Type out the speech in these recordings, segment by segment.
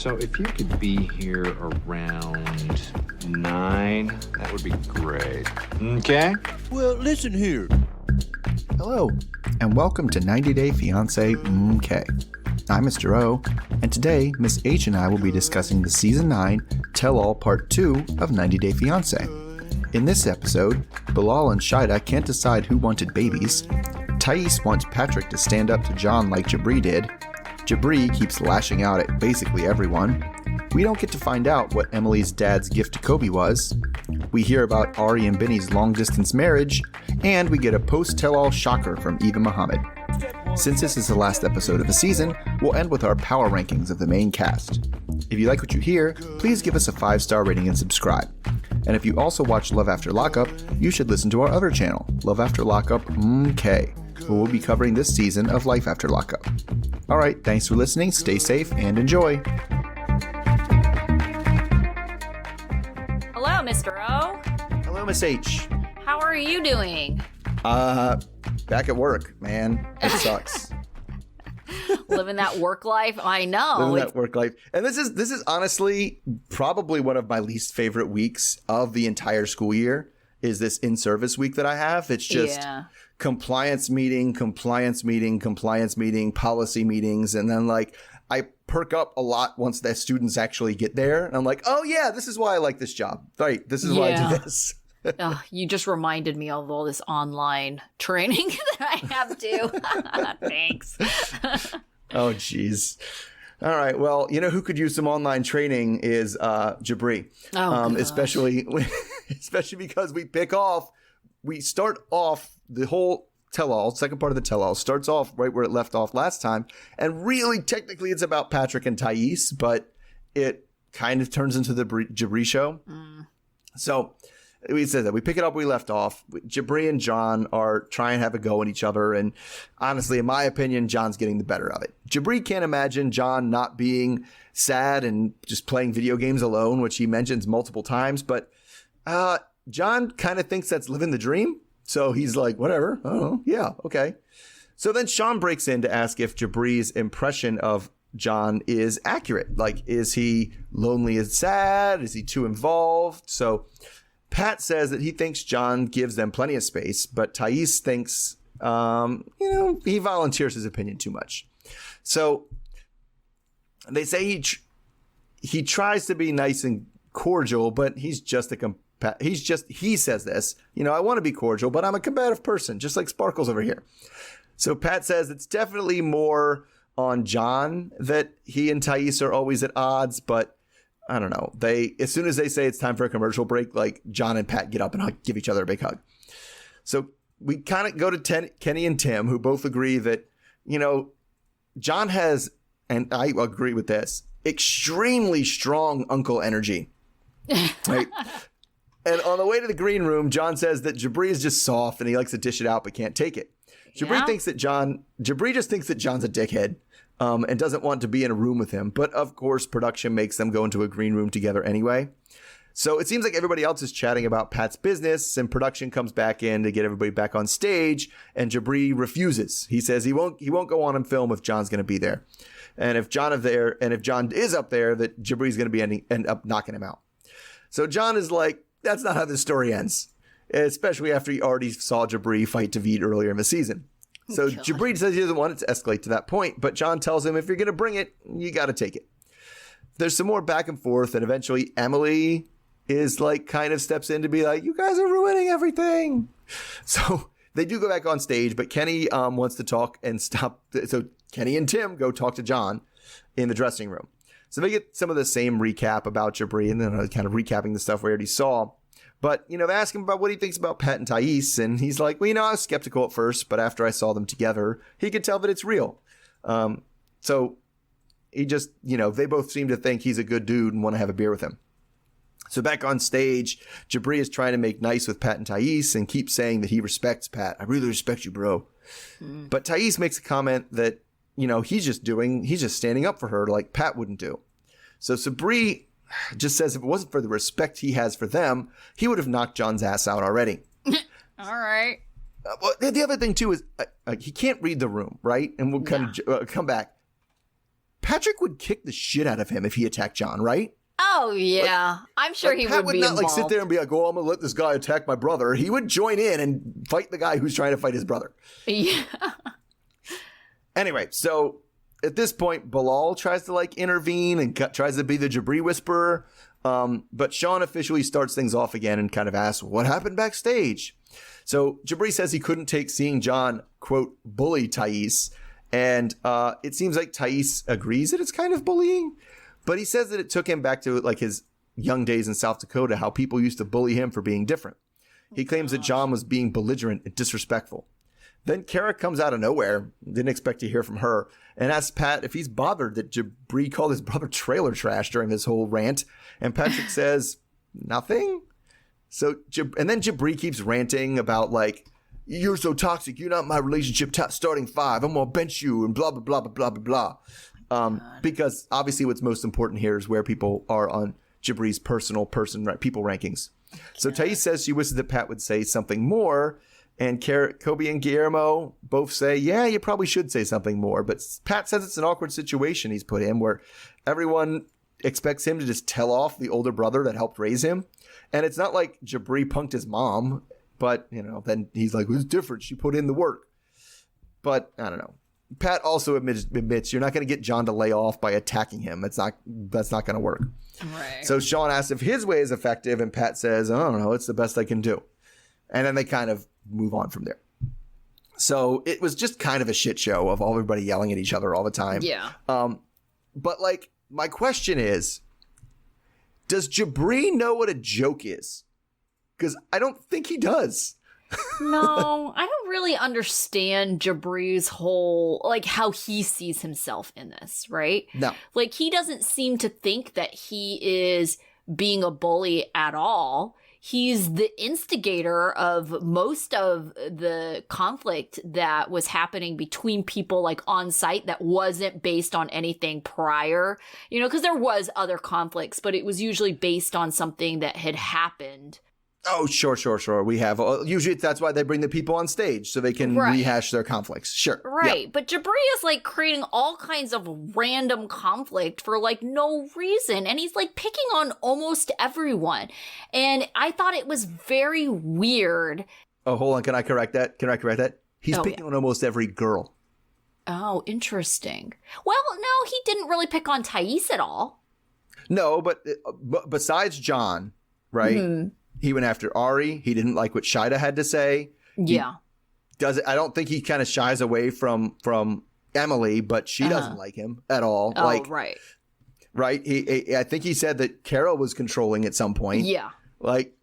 So if you could be here around 9, that would be great. Okay? Well, listen here. Hello, and welcome to 90 Day Fiance MK. I'm Mr. O, and today Miss H and I will be discussing the Season 9 Tell-All Part 2 of 90 Day Fiance. In this episode, Bilal and Shida can't decide who wanted babies, Thais wants Patrick to stand up to John like Jabri did, Jabri keeps lashing out at basically everyone, we don't get to find out what Emily's dad's gift to Kobe was, we hear about Ari and Benny's long-distance marriage, and we get a post-tell-all shocker from Eva Muhammad. Since this is the last episode of the season, we'll end with our power rankings of the main cast. If you like what you hear, please give us a 5-star rating and subscribe. And if you also watch Love After Lockup, you should listen to our other channel, Love After Lockup MK, where we'll be covering this season of Life After Lockup. Alright, thanks for listening, stay safe, and enjoy! Hello, Mr. O. Hello, Miss H. How are you doing? Back at work, man. It sucks. Living that work life? I know. Living that work life. And this is honestly probably one of my least favorite weeks of the entire school year is this in-service week that I have. It's just compliance meeting, policy meetings. And then like I perk up a lot once the students actually get there. And I'm like, oh yeah, this is why I like this job. Right. This is why I do this. You just reminded me of all this online training that I have to. Thanks. Oh, geez. All right. Well, you know who could use some online training is Jabri. Especially because we start off the whole tell-all, second part of the tell-all, starts off right where it left off last time. And really, technically, it's about Patrick and Thais, but it kind of turns into the Jabri show. So we said that we pick it up where we left off. Jabri and John are trying to have a go at each other. And honestly, in my opinion, John's getting the better of it. Jabri can't imagine John not being sad and just playing video games alone, which he mentions multiple times. But John kind of thinks that's living the dream. So he's like, whatever. Oh, yeah, okay. So then Sean breaks in to ask if Jabri's impression of John is accurate. Like, is he lonely and sad? Is he too involved? So Pat says that he thinks John gives them plenty of space, but Thais thinks, he volunteers his opinion too much. So they say he tries to be nice and cordial, but he's just he says this, I want to be cordial, but I'm a combative person, just like Sparkles over here. So Pat says it's definitely more on John that he and Thais are always at odds, but I don't know. As soon as they say it's time for a commercial break, like John and Pat get up and give each other a big hug. So we kind of go to Kenny and Tim, who both agree that, John has, and I agree with this, extremely strong uncle energy. Right? And on the way to the green room, John says that Jabri is just soft and he likes to dish it out but can't take it. Jabri just thinks that John's a dickhead. And doesn't want to be in a room with him. But of course, production makes them go into a green room together anyway. So it seems like everybody else is chatting about Pat's business, and production comes back in to get everybody back on stage. And Jabri refuses. He says he won't go on and film if John's going to be there. And if John is up there, that Jabri's going to end up knocking him out. So John is like, that's not how this story ends. Especially after he already saw Jabri fight David earlier in the season. So Jabri says he doesn't want it to escalate to that point, but John tells him if you're going to bring it, you got to take it. There's some more back and forth, and eventually Emily is like kind of steps in to be like, you guys are ruining everything. So they do go back on stage, but Kenny wants to talk and stop. So Kenny and Tim go talk to John in the dressing room. So they get some of the same recap about Jabri and then kind of recapping the stuff we already saw. But, they ask him about what he thinks about Pat and Thais, and he's like, well, I was skeptical at first, but after I saw them together, he could tell that it's real. So he just, they both seem to think he's a good dude and want to have a beer with him. So back on stage, Jabri is trying to make nice with Pat and Thais and keeps saying that he respects Pat. I really respect you, bro. But Thais makes a comment that, he's just standing up for her like Pat wouldn't do. So Sabri just says if it wasn't for the respect he has for them, he would have knocked John's ass out already. All right. Well, the other thing, too, is he can't read the room, right? And we'll kind of come back. Patrick would kick the shit out of him if he attacked John, right? Oh, yeah. I'm sure he Pat would be not involved. like sit there and be like, oh, I'm going to let this guy attack my brother. He would join in and fight the guy who's trying to fight his brother. Yeah. Anyway, so at this point, Bilal tries to like intervene and tries to be the Jabri whisperer. But Sean officially starts things off again and kind of asks, what happened backstage? So Jabri says he couldn't take seeing John, quote, bully Thais. And it seems like Thais agrees that it's kind of bullying. But he says that it took him back to like his young days in South Dakota, how people used to bully him for being different. He claims that John was being belligerent and disrespectful. Then Kara comes out of nowhere, didn't expect to hear from her, and asks Pat if he's bothered that Jabri called his brother trailer trash during this whole rant. And Patrick says, nothing. So, and then Jabri keeps ranting about like, you're so toxic, you're not my relationship starting five, I'm gonna bench you, and blah, blah, blah, blah, blah, blah. Because obviously what's most important here is where people are on Jabri's people rankings. So Thais says she wishes that Pat would say something more. And Kobe and Guillermo both say, yeah, you probably should say something more. But Pat says it's an awkward situation he's put in where everyone expects him to just tell off the older brother that helped raise him. And it's not like Jabri punked his mom, but, you know, then he's like, it's different. She put in the work. But I don't know. Pat also admits you're not going to get John to lay off by attacking him. That's not going to work. Right. So Sean asks if his way is effective, and Pat says, I don't know, it's the best I can do. And then they kind of move on from there. So it was just kind of a shit show of everybody yelling at each other all the time. Yeah. But like, my question is, does Jabri know what a joke is? Because I don't think he does. No, I don't really understand Jabri's whole, like, how he sees himself in this, right? No. Like, he doesn't seem to think that he is being a bully at all. He's the instigator of most of the conflict that was happening between people like on site that wasn't based on anything prior, you know, because there was other conflicts, but it was usually based on something that had happened. Oh, sure. We have, usually that's why they bring the people on stage so they can rehash their conflicts. Sure. Right. Yeah. But Jabri is like creating all kinds of random conflict for like no reason. And he's like picking on almost everyone. And I thought it was very weird. Oh, hold on. Can I correct that? He's picking on almost every girl. Oh, interesting. Well, no, he didn't really pick on Thais at all. No, but besides John, right? Mm-hmm. He went after Ari. He didn't like what Shida had to say. Yeah. I don't think he kind of shies away from Emily, but she doesn't like him at all. Oh, like, right. Right. I think he said that Carol was controlling at some point. Yeah. Like.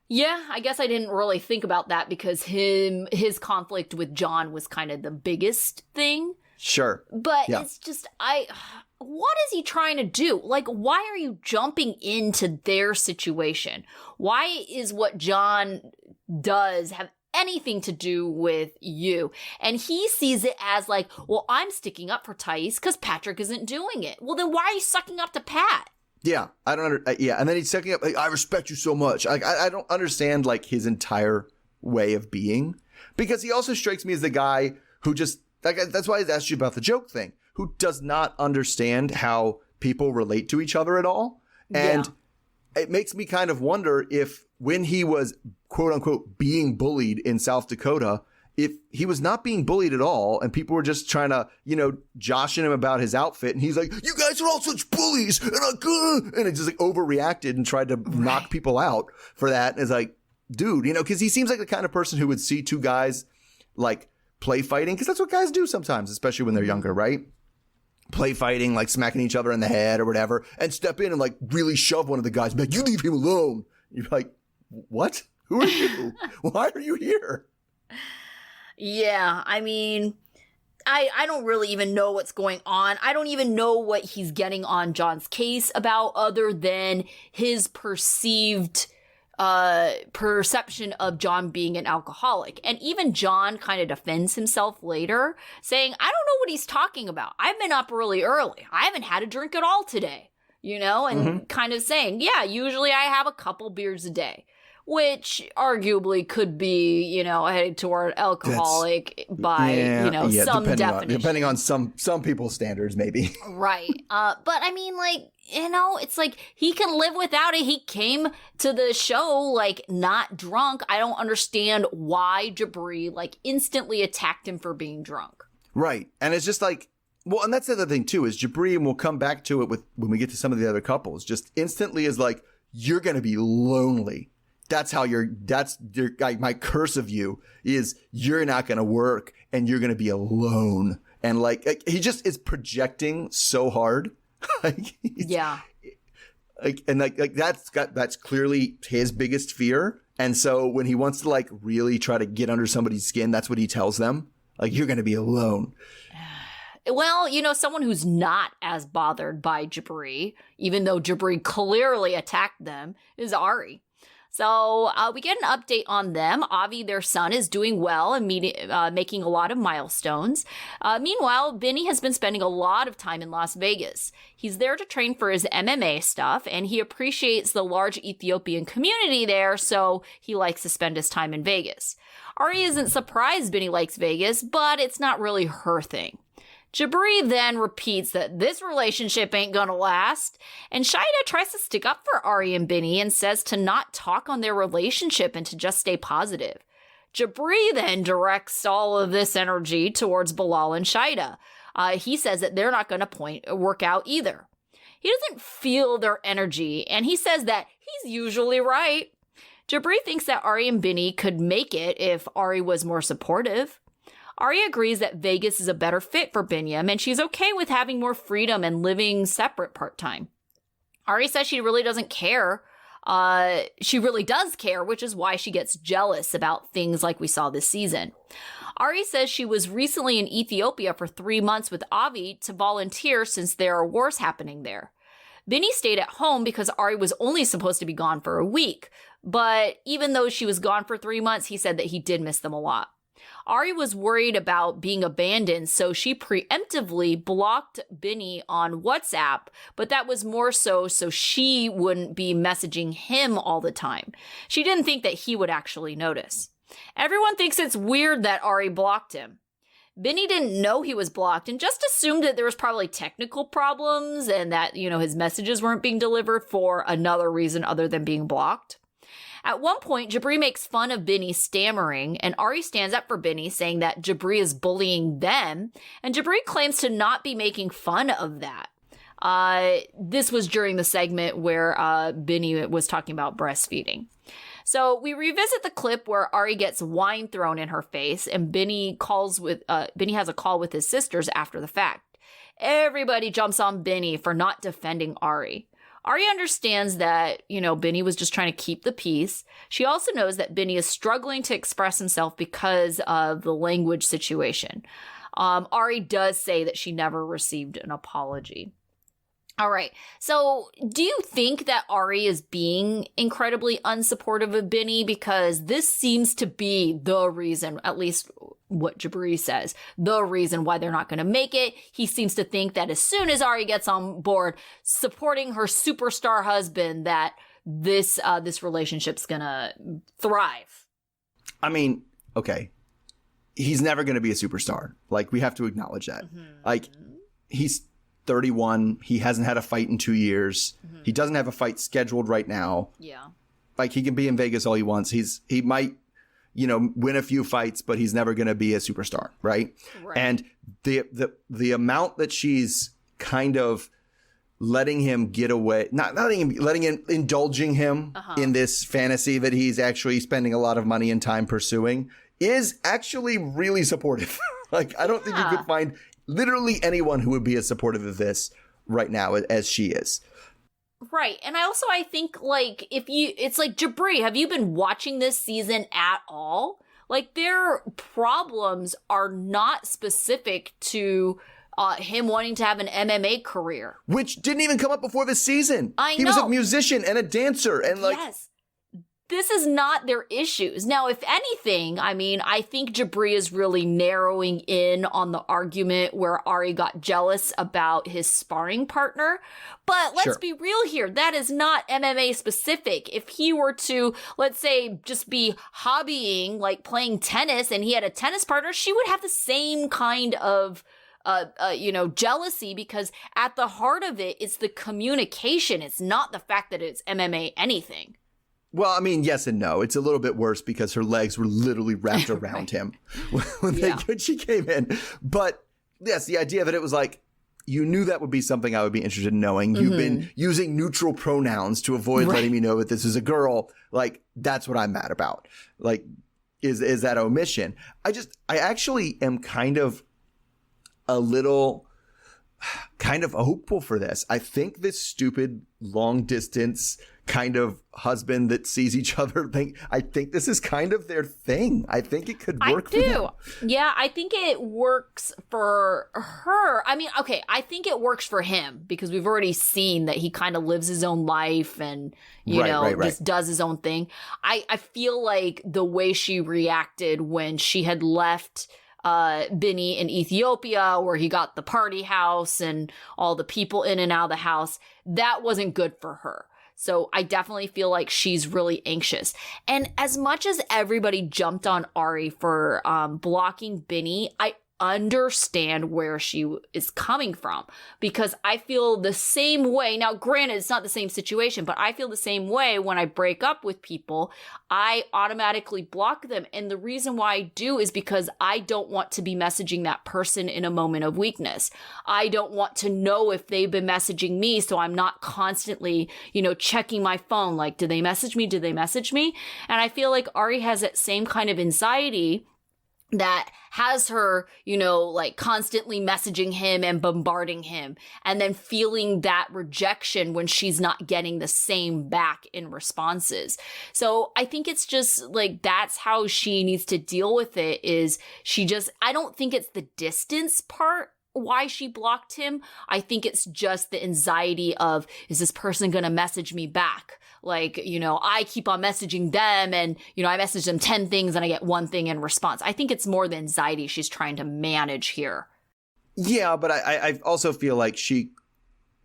Yeah, I guess I didn't really think about that because his conflict with John was kind of the biggest thing. Sure. But it's just, what is he trying to do? Like, why are you jumping into their situation? Why is what John does have anything to do with you? And he sees it as like, well, I'm sticking up for Thais because Patrick isn't doing it. Well, then why are you sucking up to Pat? Yeah, I don't and then he's sucking up, like, I respect you so much. Like, I don't understand, like, his entire way of being. Because he also strikes me as the guy who just, like, that's why I asked you about the joke thing, who does not understand how people relate to each other at all. And it makes me kind of wonder if when he was, quote unquote, being bullied in South Dakota, if he was not being bullied at all and people were just trying to, you know, joshing him about his outfit. And he's like, you guys are all such bullies. And it just like overreacted and tried to knock people out for that. And it's like, dude, you know, because he seems like the kind of person who would see two guys like play fighting, because that's what guys do sometimes, especially when they're younger, right? Play fighting, like smacking each other in the head or whatever, and step in and like really shove one of the guys back. You leave him alone. You're like, what? Who are you? Why are you here? Yeah, I mean, I don't really even know what's going on. I don't even know what he's getting on John's case about other than his perceived perception of John being an alcoholic. And even John kind of defends himself later, saying, I don't know what he's talking about. I've been up really early. I haven't had a drink at all today, you know, and kind of saying, yeah, usually I have a couple beers a day. which arguably could be, headed toward alcoholic some definition. Depending on some people's standards, maybe. Right. But I mean, it's like he can live without it. He came to the show, not drunk. I don't understand why Jabri, instantly attacked him for being drunk. Right. And it's just well, and that's the other thing, too, is Jabri, and we'll come back to it when we get to some of the other couples, just instantly is you're going to be lonely. That's my curse of you is you're not going to work and you're going to be alone. And he just is projecting so hard. Yeah. That's clearly his biggest fear. And so when he wants to really try to get under somebody's skin, that's what he tells them. You're going to be alone. Well, someone who's not as bothered by Jabri, even though Jabri clearly attacked them, is Ari. So we get an update on them. Avi, their son, is doing well and making a lot of milestones. Meanwhile, Benny has been spending a lot of time in Las Vegas. He's there to train for his MMA stuff, and he appreciates the large Ethiopian community there, so he likes to spend his time in Vegas. Ari isn't surprised Benny likes Vegas, but it's not really her thing. Jabri then repeats that this relationship ain't gonna last, and Shida tries to stick up for Ari and Benny and says to not talk on their relationship and to just stay positive. Jabri then directs all of this energy towards Bilal and Shida. He says that they're not gonna work out either. He doesn't feel their energy, and he says that he's usually right. Jabri thinks that Ari and Benny could make it if Ari was more supportive. Ari agrees that Vegas is a better fit for Binyam, and she's okay with having more freedom and living separate part-time. Ari says she really doesn't care. She really does care, which is why she gets jealous about things like we saw this season. Ari says she was recently in Ethiopia for 3 months with Avi to volunteer since there are wars happening there. Benny stayed at home because Ari was only supposed to be gone for a week, but even though she was gone for 3 months, he said that he did miss them a lot. Ari was worried about being abandoned, so she preemptively blocked Benny on WhatsApp, but that was more so she wouldn't be messaging him all the time. She didn't think that he would actually notice. Everyone thinks it's weird that Ari blocked him. Benny didn't know he was blocked and just assumed that there was probably technical problems and that, his messages weren't being delivered for another reason other than being blocked. At one point, Jabri makes fun of Benny stammering, and Ari stands up for Benny, saying that Jabri is bullying them, and Jabri claims to not be making fun of that. This was during the segment where Benny was talking about breastfeeding. So we revisit the clip where Ari gets wine thrown in her face, and Benny has a call with his sisters after the fact. Everybody jumps on Benny for not defending Ari. Ari understands that, Benny was just trying to keep the peace. She also knows that Benny is struggling to express himself because of the language situation. Ari does say that she never received an apology. All right. So do you think that Ari is being incredibly unsupportive of Benny? Because this seems to be the reason, at least what Jabri says, the reason why they're not going to make it. He seems to think that as soon as Ari gets on board supporting her superstar husband, that this relationship's going to thrive. I mean, okay. He's never going to be a superstar. We have to acknowledge that. Mm-hmm. He's 31. He hasn't had a fight in 2 years. Mm-hmm. He doesn't have a fight scheduled right now. Yeah. He can be in Vegas all he wants. He might, win a few fights, but he's never going to be a superstar, right? And the amount that she's kind of letting him get away, indulging him in this fantasy that he's actually spending a lot of money and time pursuing is actually really supportive. I don't think you could find literally anyone who would be as supportive of this right now as she is. Right. And I think it's like, Jabri, have you been watching this season at all? Their problems are not specific to him wanting to have an MMA career. Which didn't even come up before this season. I know. He was a musician and a dancer and Yes. this is not their issues. Now, if anything, I mean, I think Jabri is really narrowing in on the argument where Ari got jealous about his sparring partner. But let's be real here. That is not MMA specific. If he were to, let's say, just be hobbying, like playing tennis, and he had a tennis partner, she would have the same kind of jealousy, because at the heart of it, it's the communication. It's not the fact that it's MMA anything. Well, I mean, yes and no. It's a little bit worse because her legs were literally wrapped around him when she came in. But yes, the idea that it was like, you knew that would be something I would be interested in knowing. You've been using neutral pronouns to avoid letting me know that this is a girl. Like, that's what I'm mad about. Like, is that omission. I actually am kind of hopeful for this. I think this stupid long distance kind of husband that sees each other thing, I think this is kind of their thing. I think it could work for them. Yeah, I think it works for her. I mean, okay, I think it works for him because we've already seen that he kind of lives his own life and, just does his own thing. I feel like the way she reacted when she had left Binny in Ethiopia, where he got the party house and all the people in and out of the house, that wasn't good for her. So I definitely feel like she's really anxious. And as much as everybody jumped on Ari for blocking Binny, I understand where she is coming from, because I feel the same way. Now, granted, it's not the same situation, but I feel the same way when I break up with people. I automatically block them. And the reason why I do is because I don't want to be messaging that person in a moment of weakness. I don't want to know if they've been messaging me, so I'm not constantly, checking my phone. Like, did they message me? Did they message me? And I feel like Ari has that same kind of anxiety that has her, like constantly messaging him and bombarding him, and then feeling that rejection when she's not getting the same back in responses. So I think it's just like, that's how she needs to deal with it. I don't think it's the distance part why she blocked him. I think it's just the anxiety of, is this person going to message me back? Like, I keep on messaging them and, I message them 10 things and I get one thing in response. I think it's more the anxiety she's trying to manage here. Yeah, but I also feel like she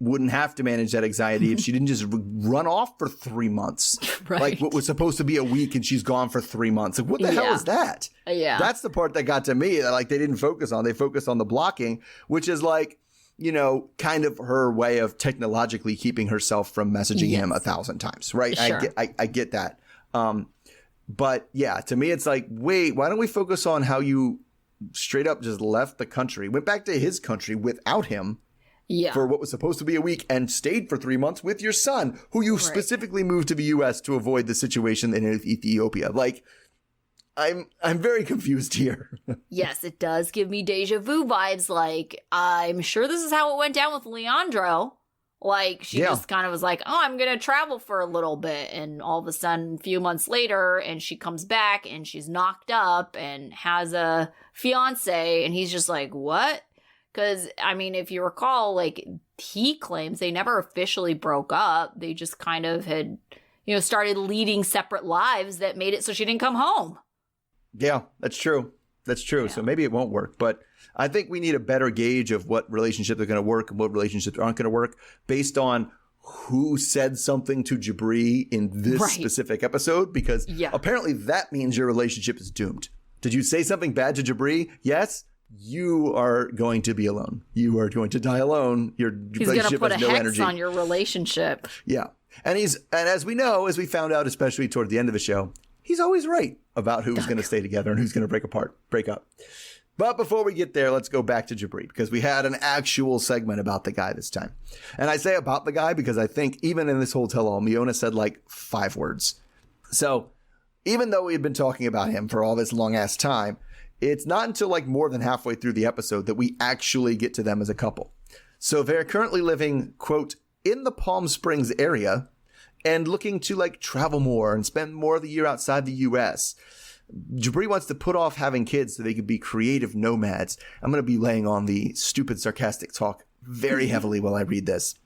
wouldn't have to manage that anxiety if she didn't just run off for 3 months. Right. Like what was supposed to be a week and she's gone for 3 months. Like, what the hell is that? Yeah. That's the part that got to me that like they didn't focus on. They focused on the blocking, which is like, kind of her way of technologically keeping herself from messaging him 1,000 times. Right. Sure. I get that. But yeah, to me, it's like, wait, why don't we focus on how you straight up just left the country, went back to his country without him for what was supposed to be a week and stayed for 3 months with your son, who you specifically moved to the U.S. to avoid the situation in Ethiopia. Like, I'm very confused here. Yes, it does give me deja vu vibes. Like, I'm sure this is how it went down with Leandro. Like, she just kind of was like, oh, I'm going to travel for a little bit. And all of a sudden, a few months later, and she comes back and she's knocked up and has a fiance. And he's just like, what? Because, I mean, if you recall, like, he claims they never officially broke up. They just kind of had, started leading separate lives that made it so she didn't come home. Yeah, that's true. That's true. Yeah. So maybe it won't work. But I think we need a better gauge of what relationships are going to work and what relationships aren't going to work based on who said something to Jabri in this specific episode, because apparently that means your relationship is doomed. Did you say something bad to Jabri? Yes. You are going to be alone. You are going to die alone. Your relationship has no energy. He's going to put a hex on your relationship. Yeah. And as we know, as we found out, especially toward the end of the show, he's always right about who's going to stay together and who's going to break up. But before we get there, let's go back to Jabri, because we had an actual segment about the guy this time. And I say about the guy because I think even in this whole tell-all, Miona said like 5 words. So even though we had been talking about him for all this long-ass time, it's not until like more than halfway through the episode that we actually get to them as a couple. So they're currently living, quote, in the Palm Springs area and looking to like travel more and spend more of the year outside the U.S. Jabri wants to put off having kids so they could be creative nomads. I'm going to be laying on the stupid sarcastic talk very heavily while I read this.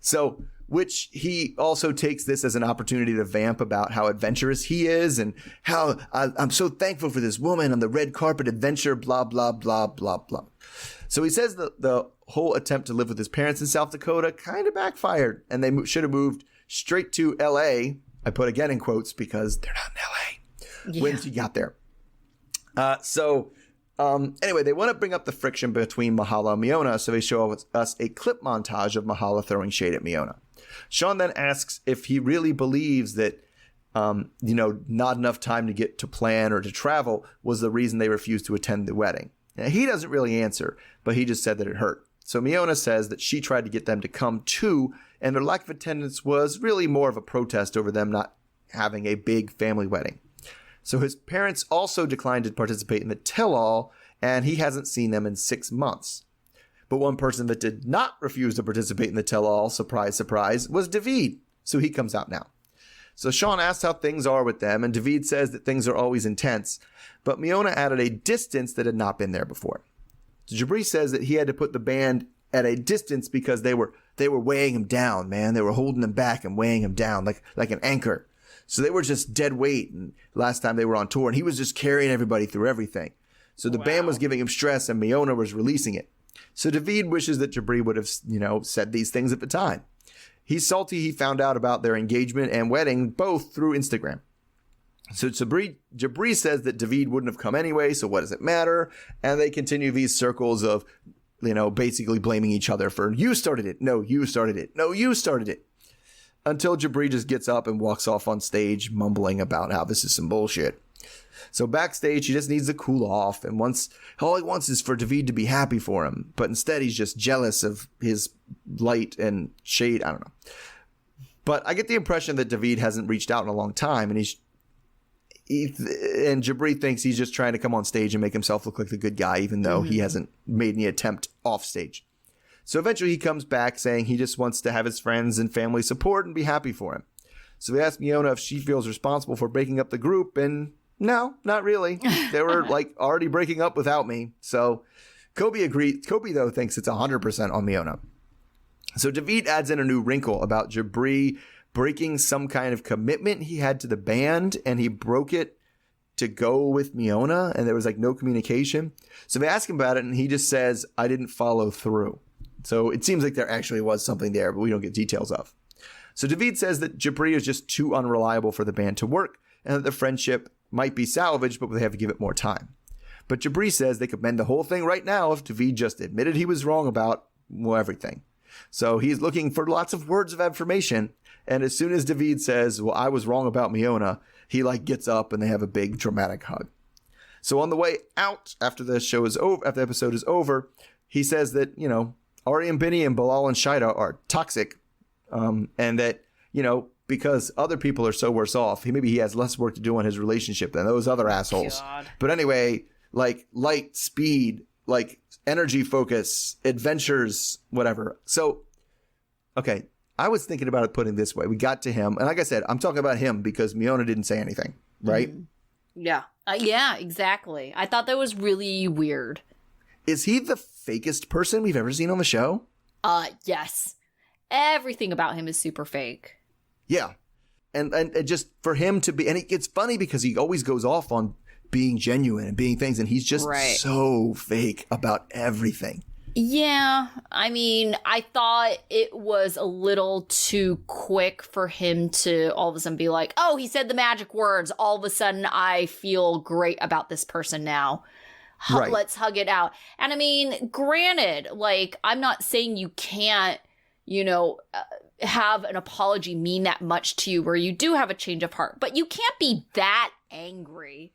So which he also takes this as an opportunity to vamp about how adventurous he is and how I'm so thankful for this woman on the red carpet adventure, blah, blah, blah, blah, blah. So he says that the whole attempt to live with his parents in South Dakota kind of backfired, and they should have moved straight to L.A. I put again in quotes because they're not in L.A. when he got there. Anyway, they want to bring up the friction between Mahala and Miona, so they show us a clip montage of Mahala throwing shade at Miona. Sean then asks if he really believes that, not enough time to get to plan or to travel was the reason they refused to attend the wedding. Now, he doesn't really answer, but he just said that it hurt. So Miona says that she tried to get them to come too, and their lack of attendance was really more of a protest over them not having a big family wedding. So his parents also declined to participate in the tell-all, and he hasn't seen them in 6 months. But one person that did not refuse to participate in the tell-all, surprise, surprise, was David. So he comes out now. So Sean asks how things are with them, and David says that things are always intense, but Miona added a distance that had not been there before. So Jabri says that he had to put the band at a distance because they were weighing him down, man. They were holding him back and weighing him down like an anchor. So they were just dead weight. And last time they were on tour, and he was just carrying everybody through everything. So the band was giving him stress, and Miona was releasing it. So David wishes that Jabri would have, said these things at the time. He's salty he found out about their engagement and wedding both through Instagram. So Jabri says that David wouldn't have come anyway, so what does it matter? And they continue these circles of, basically blaming each other for, you started it. No, you started it. No, you started it. Until Jabri just gets up and walks off on stage mumbling about how this is some bullshit. So backstage, he just needs to cool off, and all he wants is for David to be happy for him. But instead, he's just jealous of his light and shade. I don't know. But I get the impression that David hasn't reached out in a long time, and and Jabri thinks he's just trying to come on stage and make himself look like the good guy, even though he hasn't made any attempt off stage. So eventually he comes back saying he just wants to have his friends and family support and be happy for him. So we asked Miona if she feels responsible for breaking up the group, and no, not really. They were already breaking up without me. So Kobe agreed. Kobe, though, thinks it's 100% on Miona. So David adds in a new wrinkle about Jabri breaking some kind of commitment he had to the band, and he broke it to go with Miona, and there was no communication. So they ask him about it, and he just says, I didn't follow through. So it seems like there actually was something there, but we don't get details of. So David says that Jabri is just too unreliable for the band to work, and that the friendship might be salvaged, but they have to give it more time. But Jabri says they could mend the whole thing right now if David just admitted he was wrong about everything. So he's looking for lots of words of affirmation, and as soon as David says, well, I was wrong about Miona, he gets up and they have a big dramatic hug. So on the way out, after the episode is over, he says that, Ari and Benny and Bilal and Shida are toxic, and that, because other people are so worse off, maybe he has less work to do on his relationship than those other assholes. God. But anyway, light, speed, energy focus, adventures, whatever. So, okay, I was thinking about it putting it this way. We got to him, and like I said, I'm talking about him because Miona didn't say anything, right? Yeah. Yeah, exactly. I thought that was really weird. Is he the fakest person we've ever seen on the show? Yes. Everything about him is super fake. Yeah. And just for him to be, and it's funny because he always goes off on being genuine and being things, and he's just so fake about everything. Yeah. I mean, I thought it was a little too quick for him to all of a sudden be like, oh, he said the magic words. All of a sudden, I feel great about this person now. Let's hug it out. And I mean, granted, I'm not saying you can't, have an apology mean that much to you where you do have a change of heart, but you can't be that angry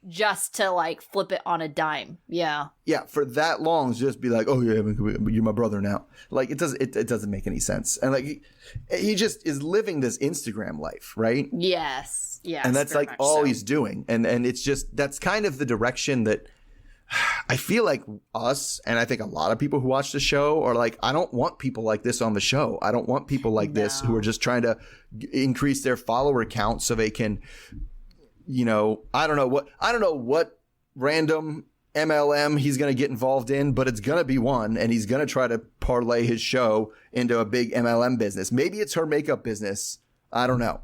just to flip it on a dime. Yeah. Yeah. For that long, just be like, oh yeah, you're my brother now. It doesn't make any sense. And he just is living this Instagram life, right? Yes. Yes. And that's all he's doing. And it's just, that's kind of the direction that I feel like us, and I think a lot of people who watch the show are I don't want people like this on the show. I don't want people like this who are just trying to increase their follower count so they can, I don't know what random MLM he's going to get involved in, but it's going to be one, and he's going to try to parlay his show into a big MLM business. Maybe it's her makeup business. I don't know.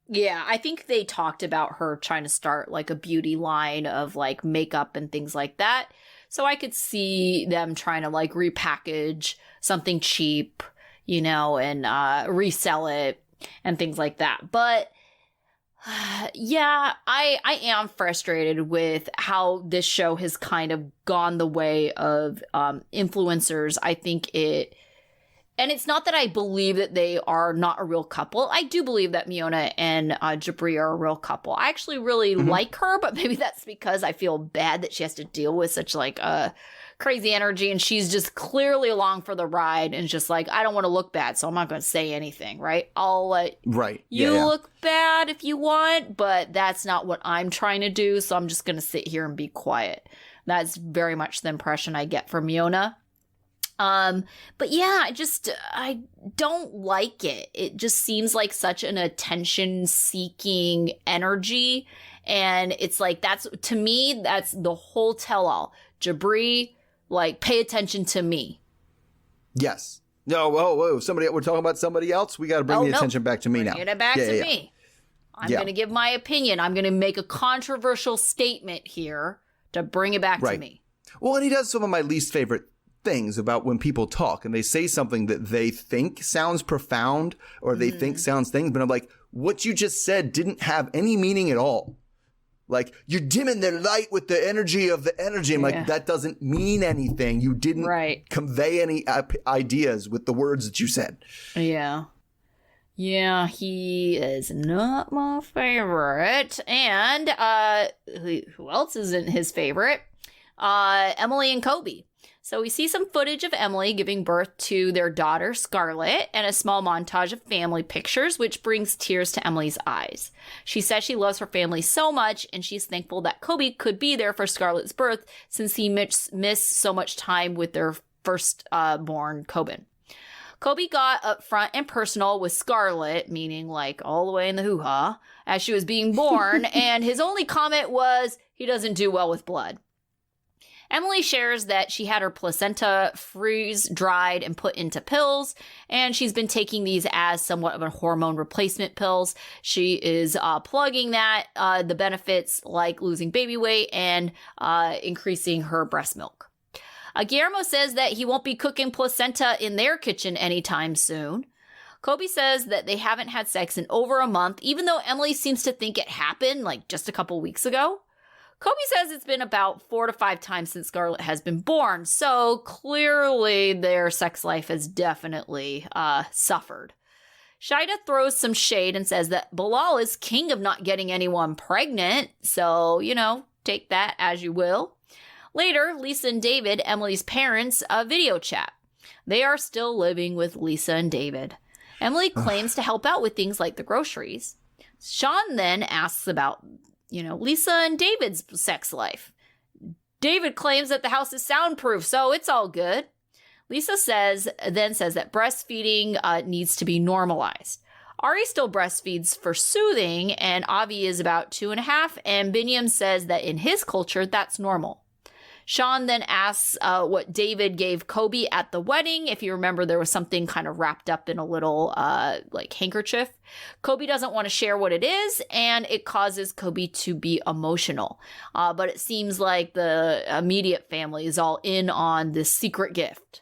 Yeah, I think they talked about her trying to start like a beauty line of like makeup and things like that. So I could see them trying to like repackage something cheap, you know, and resell it and things like that. But yeah, I am frustrated with how this show has kind of gone the way of influencers. I think and it's not that I believe that they are not a real couple. I do believe that Miona and Jabri are a real couple. I actually really like her, but maybe that's because I feel bad that she has to deal with such like crazy energy, and she's just clearly along for the ride and just like, I don't want to look bad, so I'm not going to say anything, right? I'll let you look bad if you want, but that's not what I'm trying to do, so I'm just going to sit here and be quiet. That's very much the impression I get from Miona. But yeah, I don't like it. It just seems like such an attention-seeking energy, and it's like, to me, that's the whole tell-all. Jabri, like, pay attention to me. Yes. No, whoa, we're talking about somebody else? We got to bring the attention back to me now. Bring it back to me. I'm going to give my opinion. I'm going to make a controversial statement here to bring it back to me. Well, and he does some of my least favorite things about when people talk and they say something that they think sounds profound or they think sounds things, but I'm like, what you just said didn't have any meaning at all. Like, you're dimming the light with the energy of the energy. I'm like, that doesn't mean anything. You didn't convey any ideas with the words that you said. Yeah. Yeah, he is not my favorite. And who else isn't his favorite? Emily and Kobe. So we see some footage of Emily giving birth to their daughter, Scarlett, and a small montage of family pictures, which brings tears to Emily's eyes. She says she loves her family so much, and she's thankful that Kobe could be there for Scarlett's birth since he missed so much time with their first-born, Coben. Kobe got up front and personal with Scarlett, meaning like all the way in the hoo-ha, as she was being born, and his only comment was, he doesn't do well with blood. Emily shares that she had her placenta freeze-dried and put into pills, and she's been taking these as somewhat of a hormone replacement pills. She is plugging that, the benefits like losing baby weight and increasing her breast milk. Guillermo says that he won't be cooking placenta in their kitchen anytime soon. Kobe says that they haven't had sex in over a month, even though Emily seems to think it happened like just a couple weeks ago. Kobe says it's been about 4 to 5 times since Scarlett has been born, so clearly their sex life has definitely suffered. Shida throws some shade and says that Bilal is king of not getting anyone pregnant, so, you know, take that as you will. Later, Lisa and David, Emily's parents, video chat. They are still living with Lisa and David. Emily claims to help out with things like the groceries. Sean then asks about Lisa and David's sex life. David claims that the house is soundproof, so it's all good. Lisa then says that breastfeeding needs to be normalized. Ari still breastfeeds for soothing, and Avi is about 2.5, and Binyam says that in his culture, that's normal. Sean then asks what David gave Kobe at the wedding. If you remember, there was something kind of wrapped up in a little handkerchief. Kobe doesn't want to share what it is, and it causes Kobe to be emotional. But it seems like the immediate family is all in on this secret gift.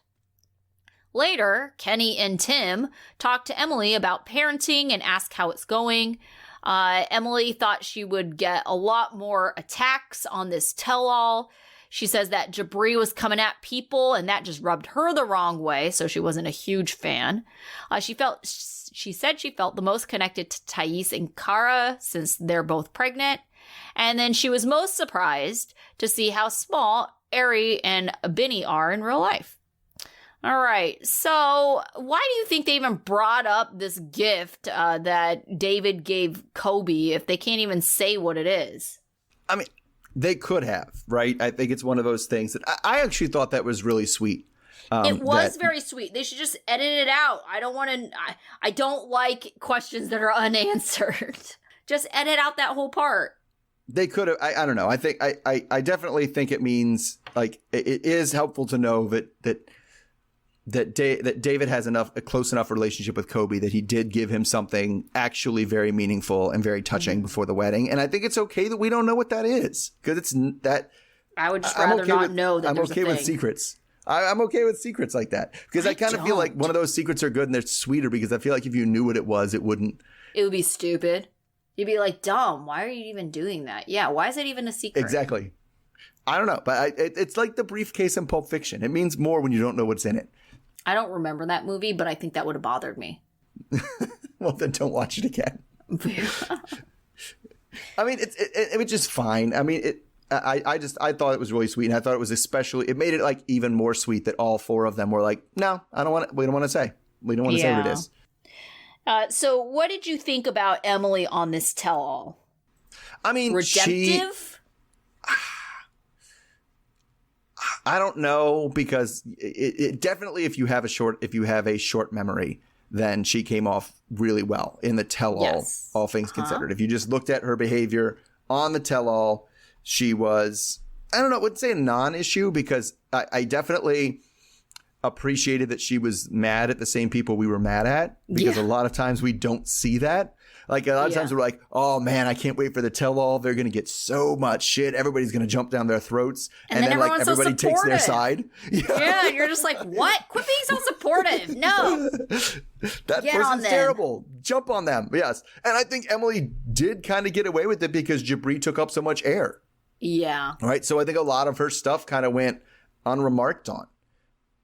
Later, Kenny and Tim talk to Emily about parenting and ask how it's going. Emily thought she would get a lot more attacks on this tell-all. She says that Jabri was coming at people, and that just rubbed her the wrong way, so she wasn't a huge fan. She said she felt the most connected to Thais and Kara since they're both pregnant. And then she was most surprised to see how small Ari and Binny are in real life. All right, so why do you think they even brought up this gift that David gave Kobe if they can't even say what it is? I mean, they could have, right? I think it's one of those things that I actually thought that was really sweet. It was very sweet. They should just edit it out. I don't like questions that are unanswered. Just edit out that whole part. They could have. I don't know. I think I definitely think it means like it is helpful to know that David has a close enough relationship with Kobe that he did give him something actually very meaningful and very touching before the wedding. And I think it's okay that we don't know what that is, because it's that. I would just rather not know that I'm there's okay a thing. with secrets. I'm okay with secrets like that, because I kind of feel like one of those secrets are good and they're sweeter, because I feel like if you knew what it was, it wouldn't. It would be stupid. You'd be like, dumb. Why are you even doing that? Yeah. Why is it even a secret? Exactly. I don't know, but it's like the briefcase in Pulp Fiction. It means more when you don't know what's in it. I don't remember that movie, but I think that would have bothered me. Well, then don't watch it again. I mean, it was just fine. I mean, I thought it was really sweet, and I thought it was it made it like even more sweet that all four of them were like, no, we don't want to say. We don't want to say what it is. So what did you think about Emily on this tell-all? I mean, redemptive? I don't know, because it definitely, if you have a short memory, then she came off really well in the tell-all, yes. All things considered. If you just looked at her behavior on the tell-all, she was, I don't know, I wouldn't say a non-issue, because I definitely appreciated that she was mad at the same people we were mad at, because a lot of times we don't see that. Like a lot of times we're like, oh man, I can't wait for the tell-all. They're going to get so much shit. Everybody's going to jump down their throats. And then like everybody takes their side. Yeah, you're just like, what? Quit being so supportive. No. That person's terrible. Jump on them. Yes. And I think Emily did kind of get away with it because Jabri took up so much air. Yeah. Right. So I think a lot of her stuff kind of went unremarked on.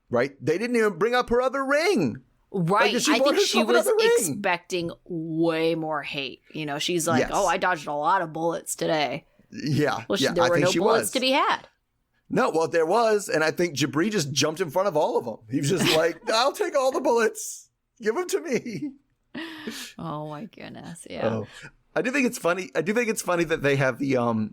Right. They didn't even bring up her other ring. Right. Like, I think she was expecting way more hate. You know, she's like, oh, I dodged a lot of bullets today. Yeah. Well, there were no bullets to be had. No, well, there was. And I think Jabri just jumped in front of all of them. He was just like, I'll take all the bullets. Give them to me. Oh, my goodness. Yeah. Oh. I do think it's funny. That they have the,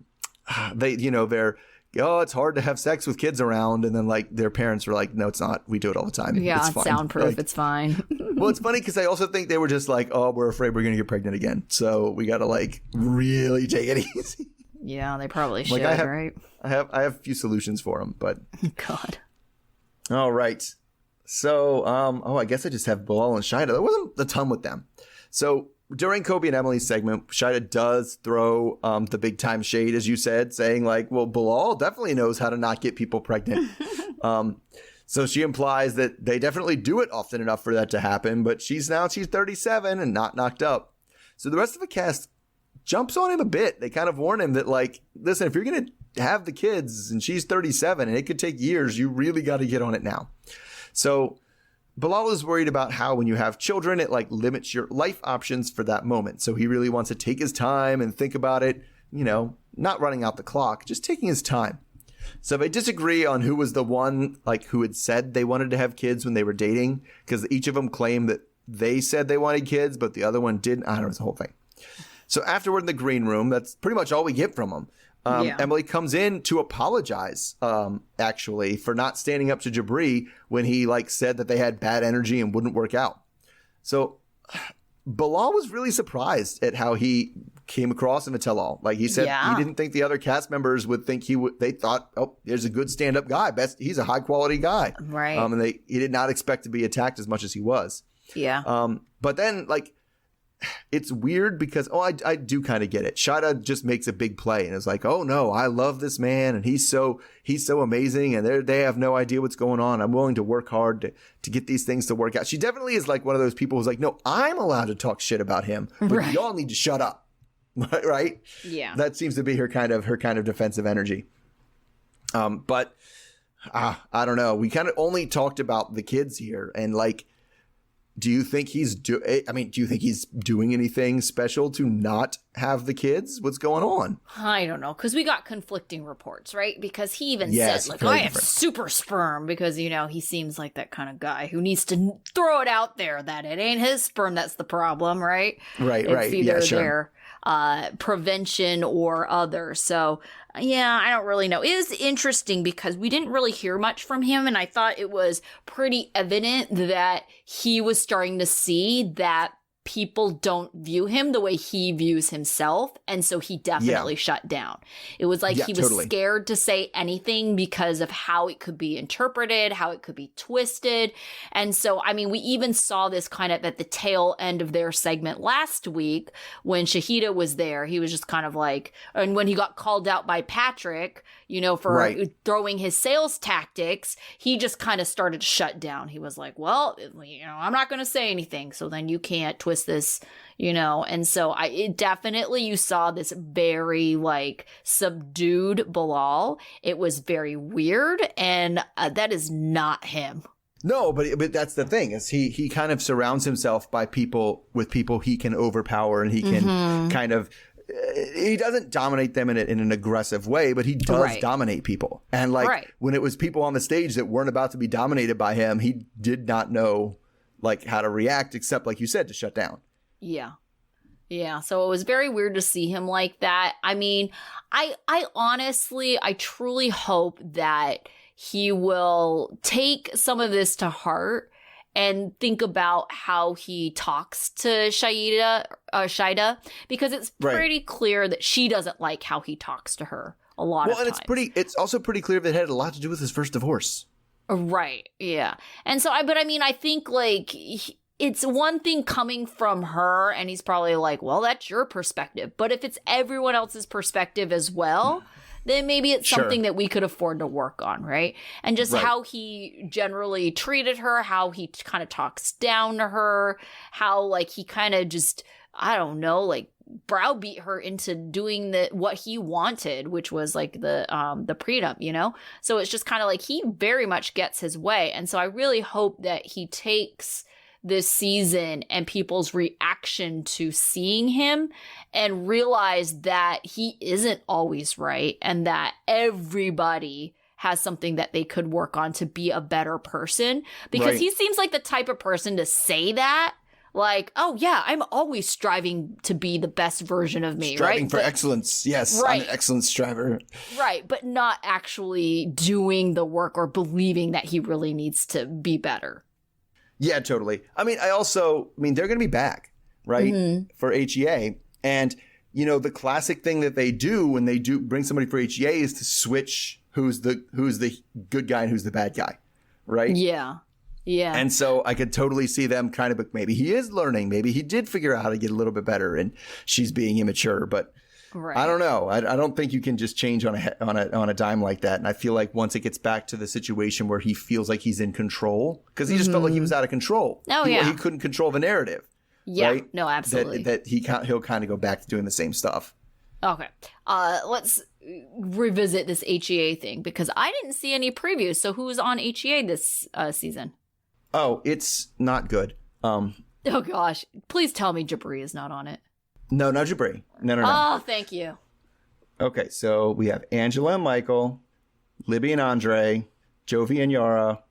they're, it's hard to have sex with kids around. And then like their parents were like, no, it's not. We do it all the time. Yeah, it's it's fine. soundproof. Like, it's fine. Well, it's funny because I also think they were just like, oh, we're afraid we're going to get pregnant again. So we got to like really take it easy. Yeah, they probably should, like, right? I have a few solutions for them, but. God. All right. So, I guess I just have Bilal and Shida. There wasn't a ton with them. So during Kobe and Emily's segment, Shida does throw the big time shade, as you said, saying like, well, Bilal definitely knows how to not get people pregnant. So she implies that they definitely do it often enough for that to happen, but she's 37 and not knocked up. So the rest of the cast jumps on him a bit. They kind of warn him that like, listen, if you're going to have the kids and she's 37 and it could take years, you really got to get on it now. So Bilal is worried about how when you have children, it like limits your life options for that moment. So he really wants to take his time and think about it, not running out the clock, just taking his time. So they disagree on who was the one like who had said they wanted to have kids when they were dating, because each of them claimed that they said they wanted kids, but the other one didn't. I don't know, it's the whole thing. So afterward in the green room, that's pretty much all we get from them. Emily comes in to apologize, actually, for not standing up to Jabri when he like said that they had bad energy and wouldn't work out. So Bilal was really surprised at how he came across in the tell-all. Like he said, he didn't think the other cast members would think he would. They thought, oh, there's a good stand-up guy. He's a high-quality guy. Right. And he did not expect to be attacked as much as he was. Yeah. But then like, it's weird because, I do kind of get it. Shida just makes a big play and is like, oh no, I love this man and he's so amazing and they have no idea what's going on. I'm willing to work hard to get these things to work out. She definitely is like one of those people who's like, no, I'm allowed to talk shit about him, but y'all need to shut up. Right? Yeah. That seems to be her kind of defensive energy. But I don't know. We kind of only talked about the kids here and like, do you think he's doing anything special to not have the kids? What's going on? I don't know, because we got conflicting reports, right? Because he even said, like, I have super sperm, because, he seems like that kind of guy who needs to throw it out there that it ain't his sperm that's the problem, right? Right. It's either their prevention or other. So, yeah, I don't really know. It is interesting because we didn't really hear much from him, and I thought it was pretty evident that he was starting to see that people don't view him the way he views himself. And so he definitely shut down. It was like he was scared to say anything because of how it could be interpreted, how it could be twisted. And so, I mean, we even saw this kind of at the tail end of their segment last week when Shahida was there. He was just kind of like, and when he got called out by Patrick, you know, for throwing his sales tactics, he just kind of started to shut down. He was like, well, you know, I'm not going to say anything. So then you can't twist this, you know. And so it definitely, you saw this very like subdued Bilal. It was very weird, and that is not him. No, but that's the thing, is he kind of surrounds himself by people he can overpower, and he can kind of, he doesn't dominate them in an aggressive way, but he does dominate people. And like when it was people on the stage that weren't about to be dominated by him, he did not know like how to react, except like you said, to shut down. Yeah. So it was very weird to see him like that. I mean, I honestly, I truly hope that he will take some of this to heart and think about how he talks to Shida, because it's pretty clear that she doesn't like how he talks to her a lot of times. Well, and it's also pretty clear that it had a lot to do with his first divorce. Right. Yeah. And so I think like it's one thing coming from her, and he's probably like, well, that's your perspective. But if it's everyone else's perspective as well, then maybe it's something that we could afford to work on, right? And just how he generally treated her, how he kind of talks down to her, how like he kind of just, I don't know, like browbeat her into doing what he wanted, which was like the prenup, you know? So it's just kind of like he very much gets his way. And so I really hope that he takes this season and people's reaction to seeing him and realize that he isn't always right, and that everybody has something that they could work on to be a better person, because he seems like the type of person to say that. Like, oh, yeah, I'm always striving to be the best version of me, striving for excellence. Yes, I'm an excellent striver. Right, but not actually doing the work or believing that he really needs to be better. Yeah, totally. I mean, they're going to be back, right, for HEA. And, you know, the classic thing that they do when they do bring somebody for HEA is to switch who's the good guy and who's the bad guy, right? Yeah. Yeah. And so I could totally see them kind of, maybe he is learning. Maybe he did figure out how to get a little bit better and she's being immature. But I don't know. I don't think you can just change on a dime like that. And I feel like once it gets back to the situation where he feels like he's in control, because he just felt like he was out of control. He couldn't control the narrative. Yeah. Right? No, absolutely. That he'll kind of go back to doing the same stuff. Okay. Let's revisit this HEA thing, because I didn't see any previews. So who's on HEA this season? Oh, it's not good. Oh, gosh. Please tell me Jabri is not on it. No, not Jabri. No. Oh, thank you. Okay, so we have Angela and Michael, Libby and Andre, Jovi and Yara,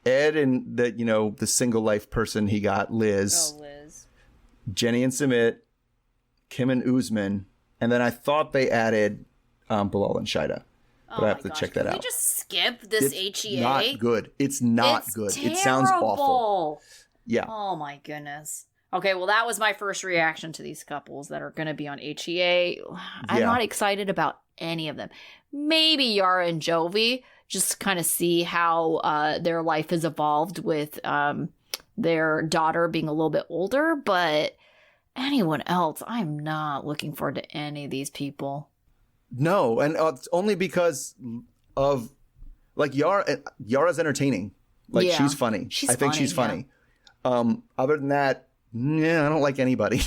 Ed and the single life person he got, Liz. Oh, Liz. Jenny and Sumit, Kim and Usman, and then I thought they added Bilal and Shida. But I have to check that out. Can we just skip this HEA? Not good. It's not good. Terrible. It sounds awful. Yeah. Oh my goodness. Okay, well, that was my first reaction to these couples that are going to be on HEA. I'm not excited about any of them. Maybe Yara and Jovi, just kind of see how their life has evolved with their daughter being a little bit older. But anyone else, I'm not looking forward to any of these people. No, and it's only because of, like, Yara's entertaining. Like, she's funny. I think she's funny. Other than that, yeah, I don't like anybody.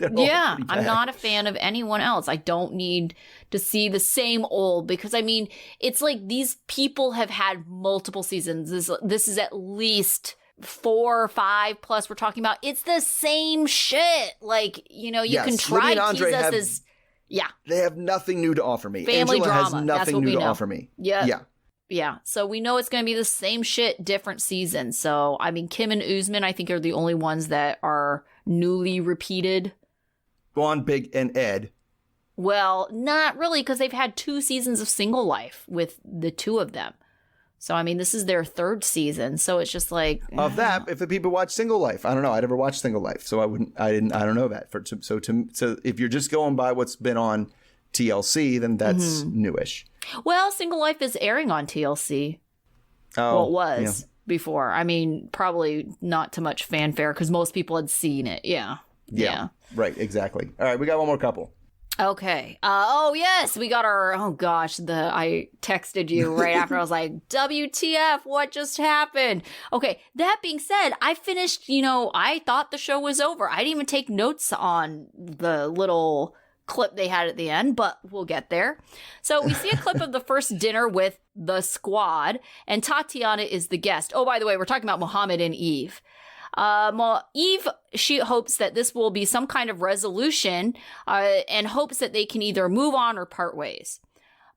I'm not a fan of anyone else. I don't need to see the same old, because I mean, it's like these people have had multiple seasons. This is at least 4 or 5 plus we're talking about. It's the same shit. Like, you can try to tease us as they have nothing new to offer me. Family Angela drama. has nothing new to offer me. Yeah. So we know it's going to be the same shit, different season. So, I mean, Kim and Usman, I think, are the only ones that are newly repeated. Go on, Big and Ed. Well, not really, because they've had 2 seasons of single life with the 2 of them. So, I mean, this is their 3rd season. So it's just like of that. If the people watch Single Life, I don't know. I never watched Single Life, so I don't know that. So if you're just going by what's been on TLC, then that's newish. Well, Single Life is airing on TLC. Oh, well, it was before. I mean, probably not too much fanfare because most people had seen it. Yeah. Right. Exactly. All right. We got one more couple. Okay. Oh, yes. We got our, oh gosh, I texted you right after. I was like, WTF, what just happened? Okay. That being said, I finished, I thought the show was over. I didn't even take notes on the little clip they had at the end, but we'll get there. So we see a clip of the first dinner with the squad, and Tatiana is the guest. Oh, by the way, we're talking about Mohammed and Eve. Eve, she hopes that this will be some kind of resolution and hopes that they can either move on or part ways.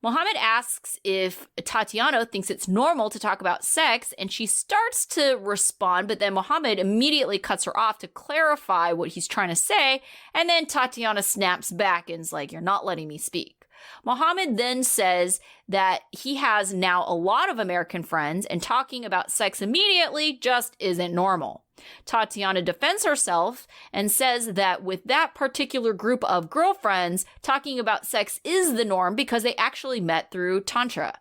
Mohammed asks if Tatiana thinks it's normal to talk about sex, and she starts to respond, but then Mohammed immediately cuts her off to clarify what he's trying to say, and then Tatiana snaps back and is like, "You're not letting me speak." Mohammed then says that he has now a lot of American friends, and talking about sex immediately just isn't normal. Tatiana defends herself and says that with that particular group of girlfriends, talking about sex is the norm because they actually met through Tantra.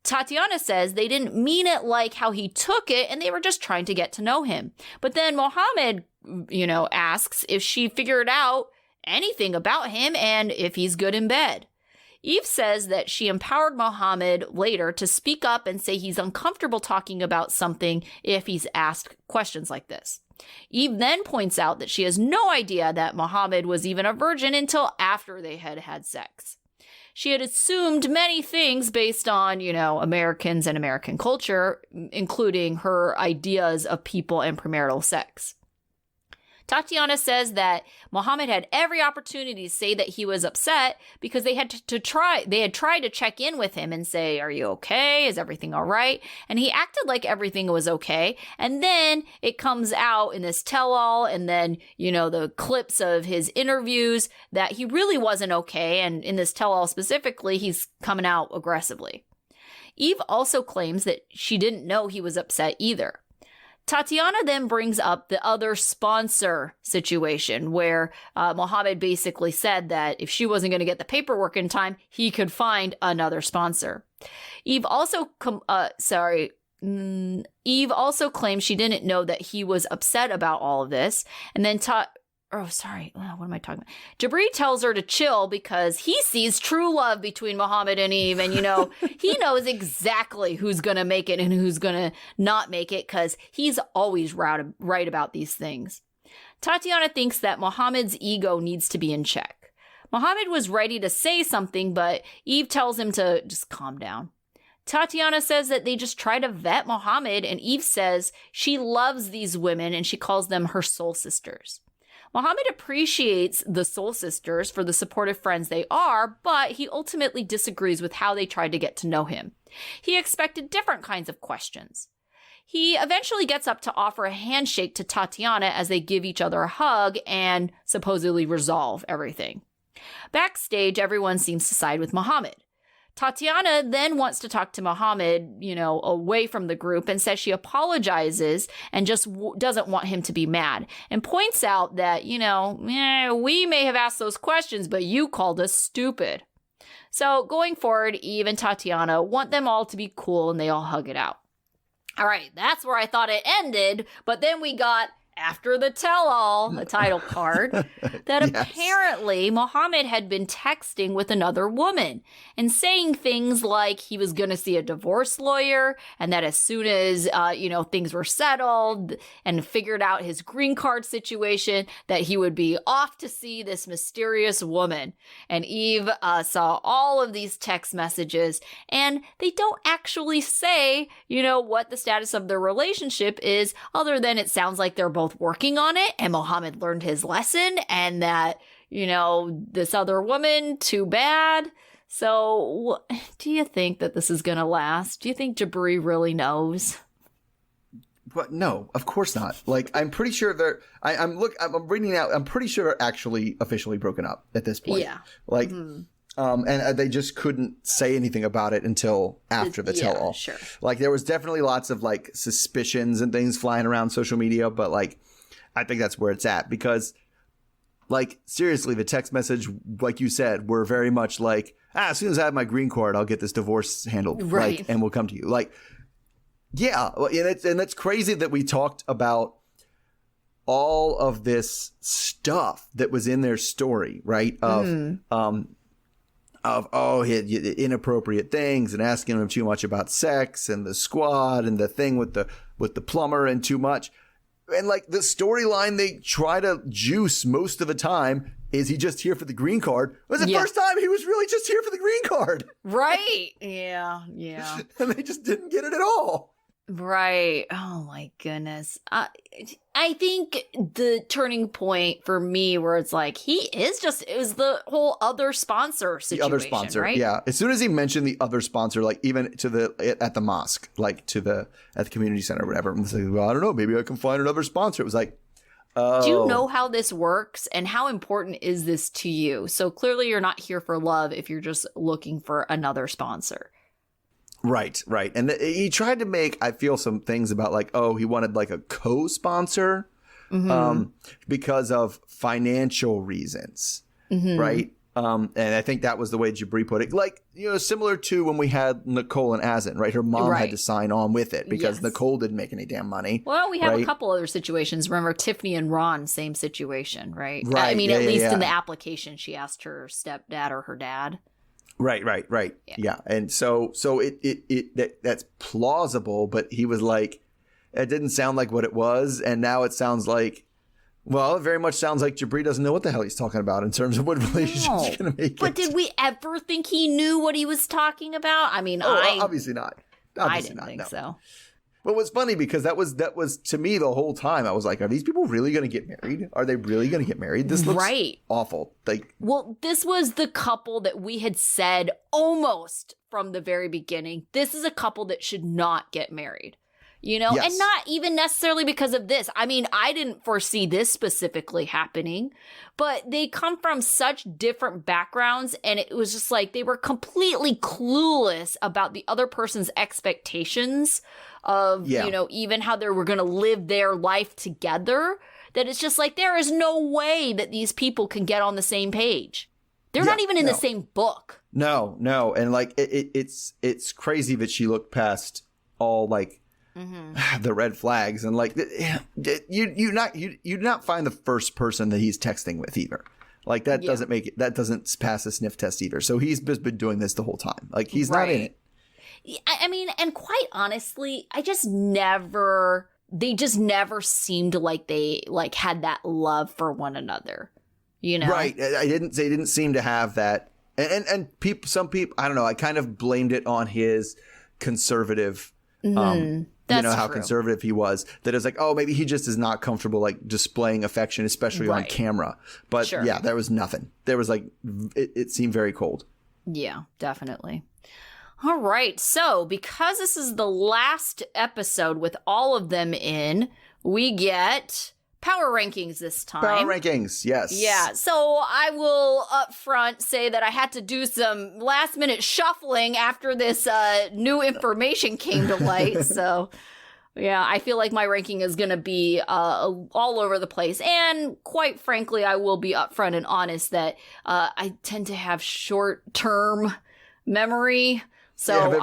Tatiana says they didn't mean it like how he took it and they were just trying to get to know him. But then Mohammed, asks if she figured out anything about him and if he's good in bed. Eve says that she empowered Mohammed later to speak up and say he's uncomfortable talking about something if he's asked questions like this. Eve then points out that she has no idea that Mohammed was even a virgin until after they had had sex. She had assumed many things based on, Americans and American culture, including her ideas of people and premarital sex. Tatiana says that Mohammed had every opportunity to say that he was upset because they had tried to check in with him and say, "Are you okay? Is everything all right?" And he acted like everything was okay. And then it comes out in this tell-all and then, the clips of his interviews that he really wasn't okay. And in this tell-all specifically, he's coming out aggressively. Eve also claims that she didn't know he was upset either. Tatiana then brings up the other sponsor situation where Mohammed basically said that if she wasn't going to get the paperwork in time, he could find another sponsor. Eve also claims she didn't know that he was upset about all of this. And then what am I talking about? Jabri tells her to chill because he sees true love between Mohammed and Eve. And, he knows exactly who's going to make it and who's going to not make it because he's always right about these things. Tatiana thinks that Mohammed's ego needs to be in check. Mohammed was ready to say something, but Eve tells him to just calm down. Tatiana says that they just try to vet Mohammed, and Eve says she loves these women and she calls them her soul sisters. Mohammed appreciates the soul sisters for the supportive friends they are, but he ultimately disagrees with how they tried to get to know him. He expected different kinds of questions. He eventually gets up to offer a handshake to Tatiana as they give each other a hug and supposedly resolve everything. Backstage, everyone seems to side with Mohammed. Tatiana then wants to talk to Mohammed, away from the group and says she apologizes and just doesn't want him to be mad and points out that, we may have asked those questions, but you called us stupid. So going forward, Eve and Tatiana want them all to be cool and they all hug it out. All right, that's where I thought it ended, but then we got after the tell-all, the title card, that apparently Mohammed had been texting with another woman and saying things like he was going to see a divorce lawyer and that as soon as, things were settled and figured out his green card situation, that he would be off to see this mysterious woman. And Eve saw all of these text messages and they don't actually say, what the status of their relationship is other than it sounds like they're both working on it and Mohammed learned his lesson and that, this other woman, too bad. So do you think that this is going to last? Do you think Jabri really knows? But no, of course not. Like, I'm pretty sure I'm reading out. I'm pretty sure they're actually officially broken up at this point. Yeah. Like, And they just couldn't say anything about it until after the tell-all. Sure. Like, there was definitely lots of, like, suspicions and things flying around social media, but, like, I think that's where it's at because, like, seriously, the text message, like you said, were very much like, as soon as I have my green card, I'll get this divorce handled, right? Like, and we'll come to you. Like, yeah, and it's crazy that we talked about all of this stuff that was in their story, right? He had inappropriate things and asking him too much about sex and the squad and the thing with the plumber and too much. And like the storyline they try to juice most of the time is he just here for the green card. It was the first time he was really just here for the green card. Right. Yeah. Yeah. And they just didn't get it at all. Right. Oh my goodness. I think the turning point for me where it's like it was the whole other sponsor situation. The other sponsor, right? Yeah. As soon as he mentioned the other sponsor, like even at the mosque, like at the community center or whatever, and like, well, I don't know, maybe I can find another sponsor. It was like, oh. Do you know how this works and how important is this to you? So clearly you're not here for love if you're just looking for another sponsor. Right. And he tried to make, I feel, some things about like, oh, he wanted like a co-sponsor because of financial reasons, right? And I think that was the way Jabri put it. Like, similar to when we had Nicole and Asin, right? Her mom had to sign on with it because Nicole didn't make any damn money. Well, we have a couple other situations. Remember Tiffany and Ron, same situation, right? Right. I mean, at least in the application, she asked her stepdad or her dad. Right. Yeah. And so that's plausible, but he was like, it didn't sound like what it was. And now it sounds like, well, it very much sounds like Jabri doesn't know what the hell he's talking about in terms of what relationship's going to make But did we ever think he knew what he was talking about? I mean, obviously not. I didn't think so. But what's funny because that was to me the whole time I was like, are these people really going to get married? Are they really going to get married? This looks awful. Like, well, this was the couple that we had said almost from the very beginning. This is a couple that should not get married. And not even necessarily because of this. I mean, I didn't foresee this specifically happening, but they come from such different backgrounds. And it was just like they were completely clueless about the other person's expectations of, even how they were going to live their life together. That it's just like there is no way that these people can get on the same page. They're not even in the same book. No. And like it's crazy that she looked past all like the red flags and like you not find the first person that he's texting with either. Like that doesn't pass a sniff test either. So he's just been doing this the whole time. Like he's not in it. I mean, and quite honestly, they just never seemed like they like had that love for one another, Right. They didn't seem to have that. And some people, I don't know, I kind of blamed it on his conservative, how conservative he was, that it's like, oh, maybe he just is not comfortable like displaying affection, especially on camera. But there was nothing. There was like, it seemed very cold. Yeah, definitely. All right. So because this is the last episode with all of them in, we get power rankings this time. Power rankings, yes. Yeah. So I will up front say that I had to do some last minute shuffling after this new information came to light. So yeah, I feel like my ranking is going to be all over the place. And quite frankly, I will be upfront and honest that I tend to have short-term memory. So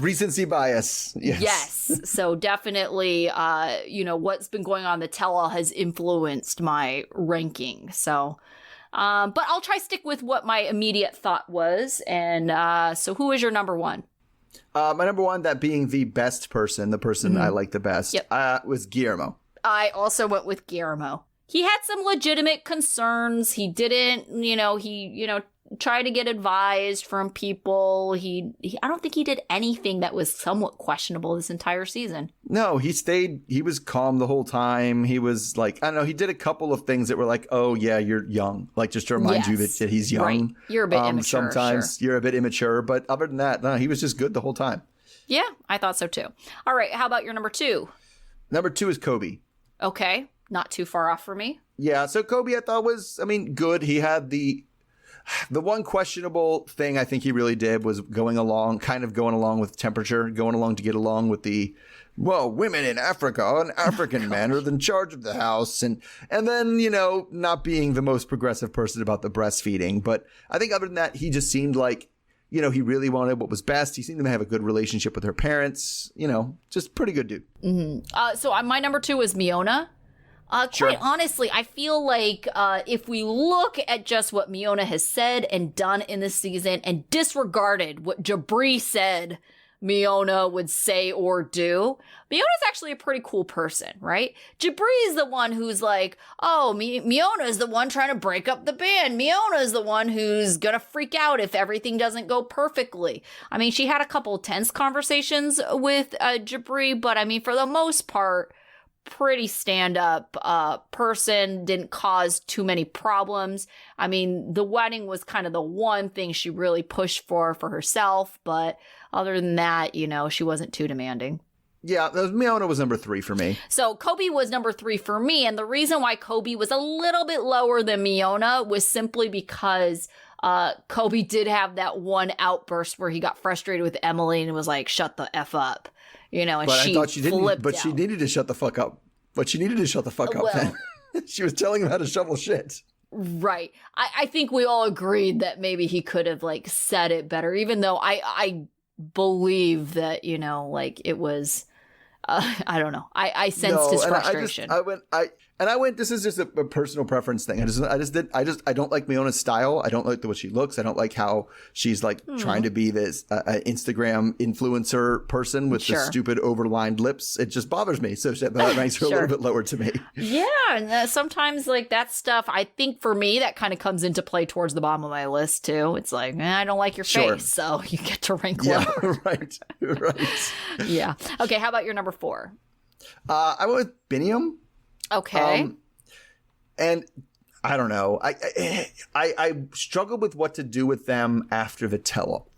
recency bias. Yes. So definitely, what's been going on the tell-all has influenced my ranking. So, but I'll try stick with what my immediate thought was. And so who is your number one? My number one, that being the best person, the person I like the best, was Guillermo. I also went with Guillermo. He had some legitimate concerns. He didn't, try to get advised from people. I don't think he did anything that was somewhat questionable this entire season. No, he was calm the whole time. He was like, I don't know, he did a couple of things that were like, oh yeah, you're young. Like just to remind you that he's young. Right. You're a bit immature. Sometimes you're a bit immature, but other than that, no, he was just good the whole time. Yeah, I thought so too. All right, how about your number two? Number two is Kobe. Okay, not too far off for me. Yeah, so Kobe I thought was, good. He had The one questionable thing I think he really did was going along with temperature, going along to get along with the, well, women in Africa, an African man are in charge of the house. And then, not being the most progressive person about the breastfeeding. But I think other than that, he just seemed like, he really wanted what was best. He seemed to have a good relationship with her parents, just pretty good dude. Mm-hmm. So my number 2 is Miona. Sure. Quite honestly, I feel like if we look at just what Miona has said and done in this season and disregarded what Jabri said Miona would say or do, Miona's actually a pretty cool person, right? Jabri is the one who's like, oh, Miona is the one trying to break up the band. Miona is the one who's gonna freak out if everything doesn't go perfectly. I mean, she had a couple tense conversations with Jabri, but I mean, for the most part, pretty stand-up person, didn't cause too many problems. I mean, the wedding was kind of the one thing she really pushed for herself, but other than that, she wasn't too demanding. Yeah, Miona was number 3 for me. So Kobe was number 3 for me, and the reason why Kobe was a little bit lower than Miona was simply because Kobe did have that one outburst where he got frustrated with Emily and was like, shut the F up. And but she I thought she didn't. But out. she needed to shut the fuck up. But she needed to shut the fuck up. Then she was telling him how to shovel shit. Right. I think we all agreed that maybe he could have said it better, even though I believe that it was. I don't know. I sensed his frustration. I went. This is just a personal preference thing. I don't like Miona's style. I don't like the way she looks. I don't like how she's trying to be this Instagram influencer person with the stupid overlined lips. It just bothers me. So that ranks her a little bit lower to me. Yeah, and sometimes that stuff. I think for me that kind of comes into play towards the bottom of my list too. It's I don't like your face, so you get to rank lower. Right. Yeah. Okay. How about your number 4? I went with Biniam. Okay. And I don't know. I struggled with what to do with them after the tell-all.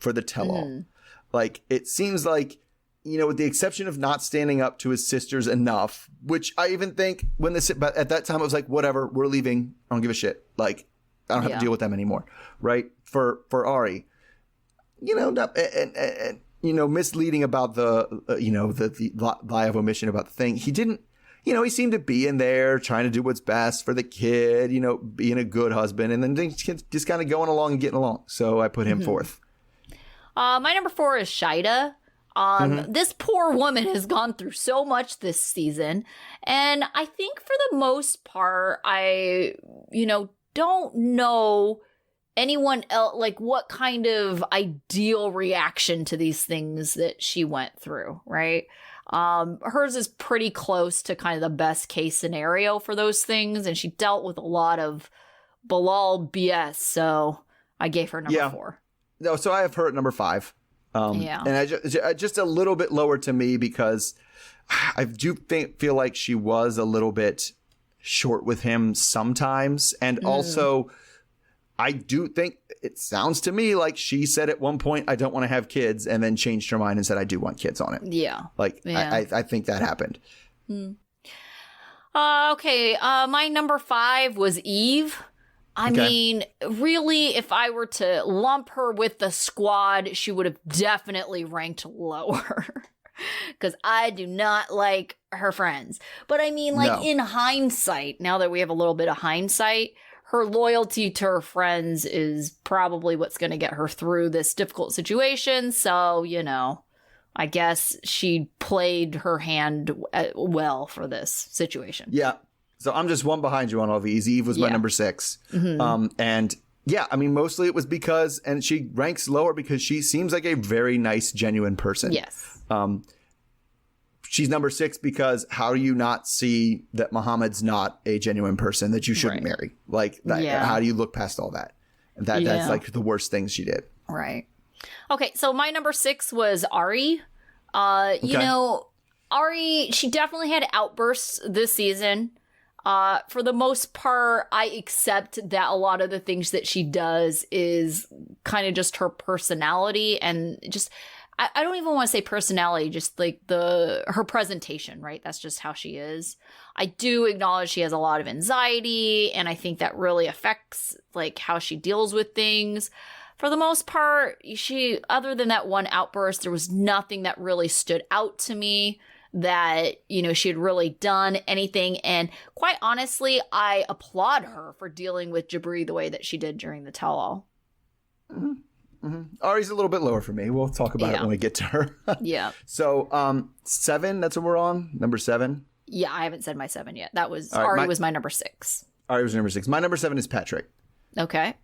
It seems like, with the exception of not standing up to his sisters enough, which I even think but at that time I was like, whatever, we're leaving. I don't give a shit. I don't have to deal with them anymore. Right. For Ari, misleading about the lie of omission about the thing. He didn't. He seemed to be in there trying to do what's best for the kid, being a good husband, and then just kind of going along and getting along. So I put him 4th. My number 4 is Shida. This poor woman has gone through so much this season. And I think for the most part, I, don't know anyone else, what kind of ideal reaction to these things that she went through, right? Hers is pretty close to kind of the best case scenario for those things, and she dealt with a lot of Bilal BS, so I gave her number 4. No, so I have her at number 5. And I just a little bit lower to me because I do feel like she was a little bit short with him sometimes, and also I do think it sounds to me like she said at one point, I don't want to have kids, and then changed her mind and said, I do want kids on it. Yeah. I think that happened. Okay. My number 5 was Eve. I mean, really, if I were to lump her with the squad, she would have definitely ranked lower. Because I do not like her friends. But I mean, in hindsight, now that we have a little bit of hindsight, her loyalty to her friends is probably what's going to get her through this difficult situation. So, I guess she played her hand well for this situation. Yeah. So I'm just one behind you on all these. Eve was my number 6. And yeah, I mean, mostly it was because, and she ranks lower because she seems like a very nice, genuine person. Yes. She's number 6 because how do you not see that Muhammad's not a genuine person that you shouldn't marry? How do you look past all that? That's the worst things she did. Right. Okay, so my number 6 was Ari. Ari, she definitely had outbursts this season. For the most part, I accept that a lot of the things that she does is kind of just her personality, and just I don't even want to say personality, just like her presentation, right? That's just how she is. I do acknowledge she has a lot of anxiety, and I think that really affects like how she deals with things. For the most part, other than that one outburst, there was nothing that really stood out to me that, she had really done anything. And quite honestly, I applaud her for dealing with Jabri the way that she did during the tell-all. Mm-hmm. Mm-hmm. Ari's a little bit lower for me. We'll talk about it when we get to her. Yeah. So 7, that's what we're on? Number 7? Yeah, I haven't said my 7 yet. That was Ari was my number 6. Ari was number 6. My number 7 is Patrick. Okay.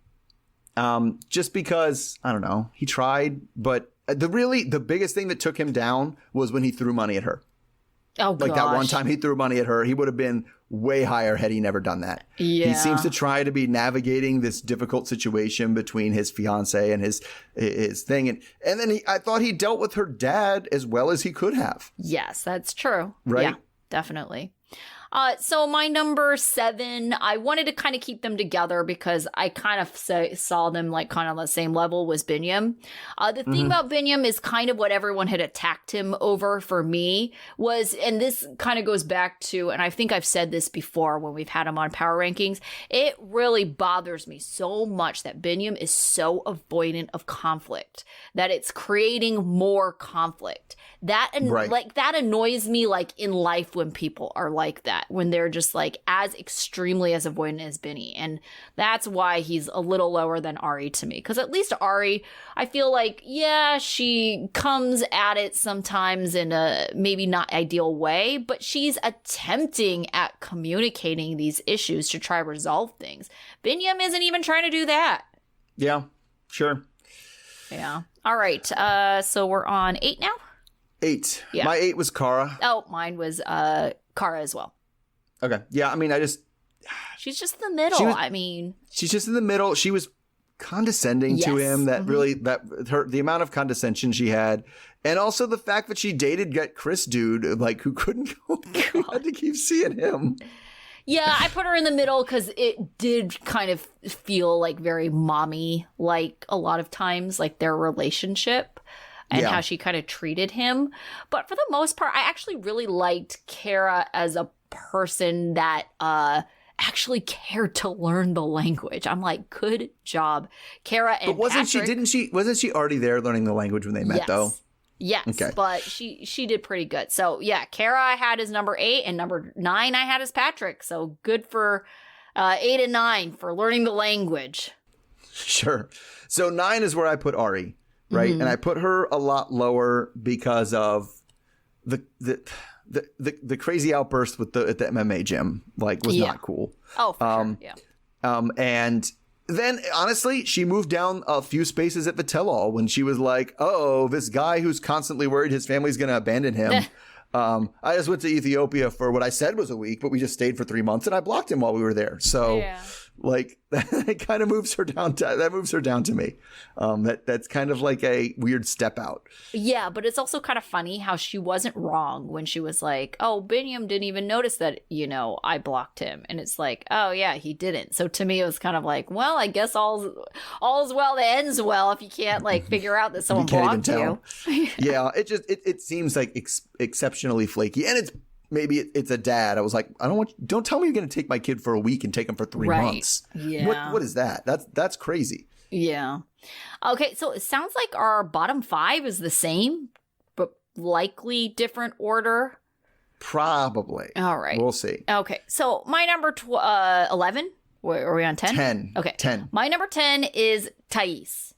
Just because, I don't know, he tried, but the biggest thing that took him down was when he threw money at her. Oh, gosh. Like that one time he threw money at her, he would have been way higher had he never done that. Yeah. He seems to try to be navigating this difficult situation between his fiance and his thing. And then I thought he dealt with her dad as well as he could have. Yes, that's true. Right? Yeah, definitely. So my number 7, I wanted to kind of keep them together because I kind of saw them like kind of on the same level, was Binyam. The thing about Binyam is kind of what everyone had attacked him over for me was, and this kind of goes back to, and I think I've said this before when we've had him on Power Rankings, it really bothers me so much that Binyam is so avoidant of conflict, that it's creating more conflict. That annoys me like in life when people are like that, when they're just like as extremely as avoidant as Benny. And that's why he's a little lower than Ari to me. Because at least Ari, I feel like, yeah, she comes at it sometimes in a maybe not ideal way, but she's attempting at communicating these issues to try to resolve things. Binyam isn't even trying to do that. Yeah, sure. Yeah. All right. So we're on 8 now? 8. Yeah. My 8 was Kara. Oh, mine was Kara as well. Okay. Yeah, I mean, she's just in the middle. She's just in the middle. She was condescending to him. The amount of condescension she had, and also the fact that she dated that Chris dude, like who couldn't go, had to keep seeing him. Yeah, I put her in the middle because it did kind of feel like very mommy, like a lot of times, like their relationship. And how she kind of treated him. But for the most part, I actually really liked Kara as a person that actually cared to learn the language. I'm like, good job, Kara and Patrick. Wasn't she already there learning the language when they met, though? Yes, okay. But she did pretty good. So, yeah, Kara I had as number 8, and number 9 I had as Patrick. So good for 8 and 9 for learning the language. Sure. So 9 is where I put Ari. Right. And I put her a lot lower because of the crazy outburst at the MMA gym, like was not cool. Oh, for sure. Yeah. And then honestly, she moved down a few spaces at the tell-all when she was like, oh, this guy who's constantly worried his family's going to abandon him. I just went to Ethiopia for what I said was a week, but we just stayed for 3 months and I blocked him while we were there. So like that kind of moves her down to me. That's kind of like a weird step out. Yeah, but it's also kind of funny how she wasn't wrong when she was like, oh, Binyam didn't even notice that, I blocked him. And it's like, oh yeah, he didn't. So to me, it was kind of like, well, I guess all's well that ends well if you can't like figure out that someone blocked you. Yeah, it seems like exceptionally flaky. And maybe it's a dad. I was like, don't tell me you're going to take my kid for a week and take him for 3 months. Yeah. What is that? That's crazy. Yeah. Okay. So it sounds like our bottom 5 is the same, but likely different order. Probably. All right. We'll see. Okay. So my number 11. Are we on 10? 10. Okay. 10. My number 10 is Thais.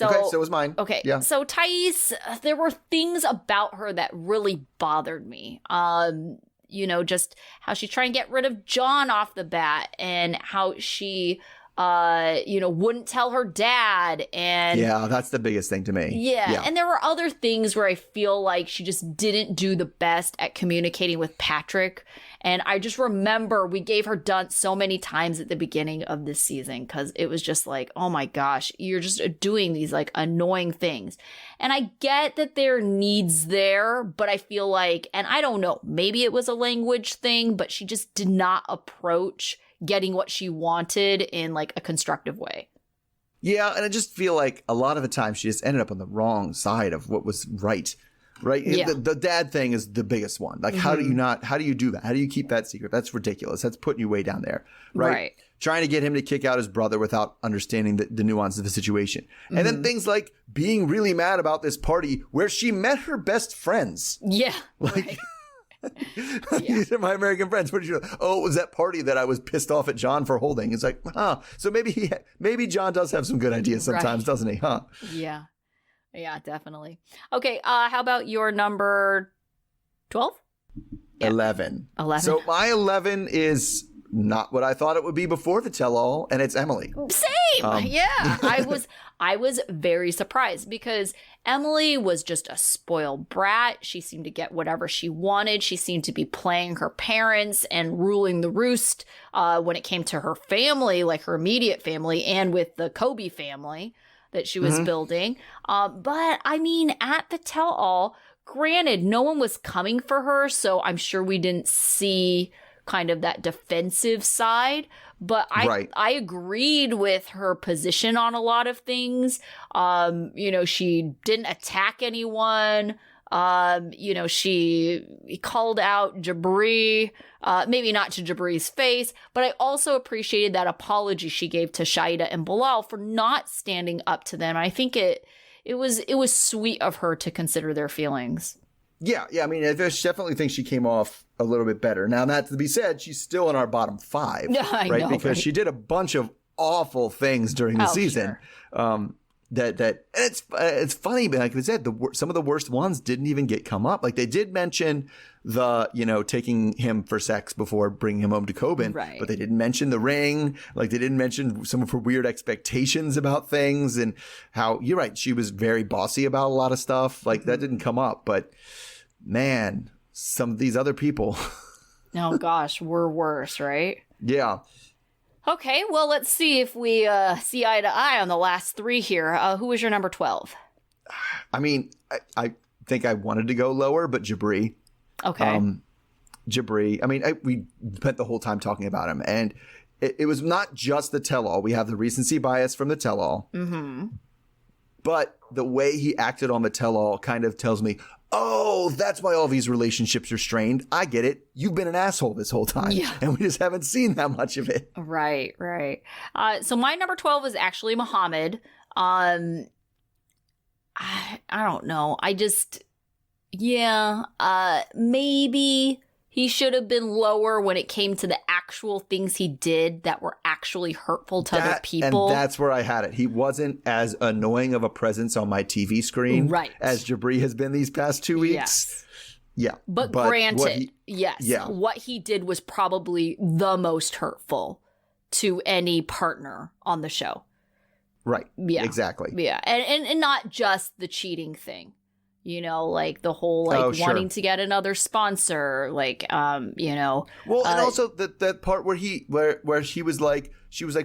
Okay, so was mine. Okay, yeah. So Thais, there were things about her that really bothered me. Just how she tried to get rid of John off the bat, and how she, wouldn't tell her dad. And yeah, that's the biggest thing to me. Yeah, and there were other things where I feel like she just didn't do the best at communicating with Patrick. And I just remember we gave her dunce so many times at the beginning of this season because it was just like, oh my gosh, you're just doing these like annoying things. And I get that there are needs there, but I feel like, and I don't know, maybe it was a language thing, but she just did not approach getting what she wanted in like a constructive way. Yeah, and I just feel like a lot of the time she just ended up on the wrong side of what was right. Right? Yeah. The dad thing is the biggest one. Like, how do you do that? How do you keep that secret? That's ridiculous. That's putting you way down there. Right? Trying to get him to kick out his brother without understanding the nuances of the situation. And then things like being really mad about this party where she met her best friends. Yeah. Like, right. These are my American friends. What did you know? Oh, it was that party that I was pissed off at John for holding. It's like, so maybe John does have some good ideas sometimes, doesn't he? Huh? Yeah. Yeah, definitely. Okay, how about your number 12? Yeah. 11. 11. So my 11 is not what I thought it would be before the tell-all, and it's Emily. Same. Yeah. I was very surprised because Emily was just a spoiled brat. She seemed to get whatever she wanted. She seemed to be playing her parents and ruling the roost when it came to her family, like her immediate family, and with the Kobe family that she was building. But I mean, at the tell-all, granted, no one was coming for her, so I'm sure we didn't see kind of that defensive side. But I agreed with her position on a lot of things. She didn't attack anyone. She called out Jabri, maybe not to Jabri's face, but I also appreciated that apology she gave to Shaida and Bilal for not standing up to them. I think it was sweet of her to consider their feelings. Yeah. I mean, I definitely think she came off a little bit better. Now, that to be said, she's still in our bottom 5, I right? know, Because she did a bunch of awful things during the season. Sure. And it's funny, but like I said, some of the worst ones didn't even come up. Like they did mention taking him for sex before bringing him home to Coben, right. But they didn't mention the ring. Like they didn't mention some of her weird expectations about things and how, you're right, she was very bossy about a lot of stuff. Like that didn't come up, but man, some of these other people. Oh gosh, we're worse, right? Yeah. Okay, well, let's see if we see eye to eye on the last 3 here. Who was your number 12? I mean, I think I wanted to go lower, but Jabri. Okay. Jabri. I mean, we spent the whole time talking about him, and it was not just the tell-all. We have the recency bias from the tell-all. Mm-hmm. But the way he acted on the tell-all kind of tells me, oh, that's why all these relationships are strained. I get it. You've been an asshole this whole time. Yeah. And we just haven't seen that much of it. Right. So my number 12 is actually Muhammad. I don't know. Maybe he should have been lower when it came to the actual things he did that were actually hurtful to other people. And that's where I had it. He wasn't as annoying of a presence on my TV screen as Jabri has been these past 2 weeks. Yes. Yeah. But granted, what he did was probably the most hurtful to any partner on the show. Right. Yeah. Exactly. Yeah. And not just the cheating thing. Like the whole wanting to get another sponsor, Well, and also that part where she was like,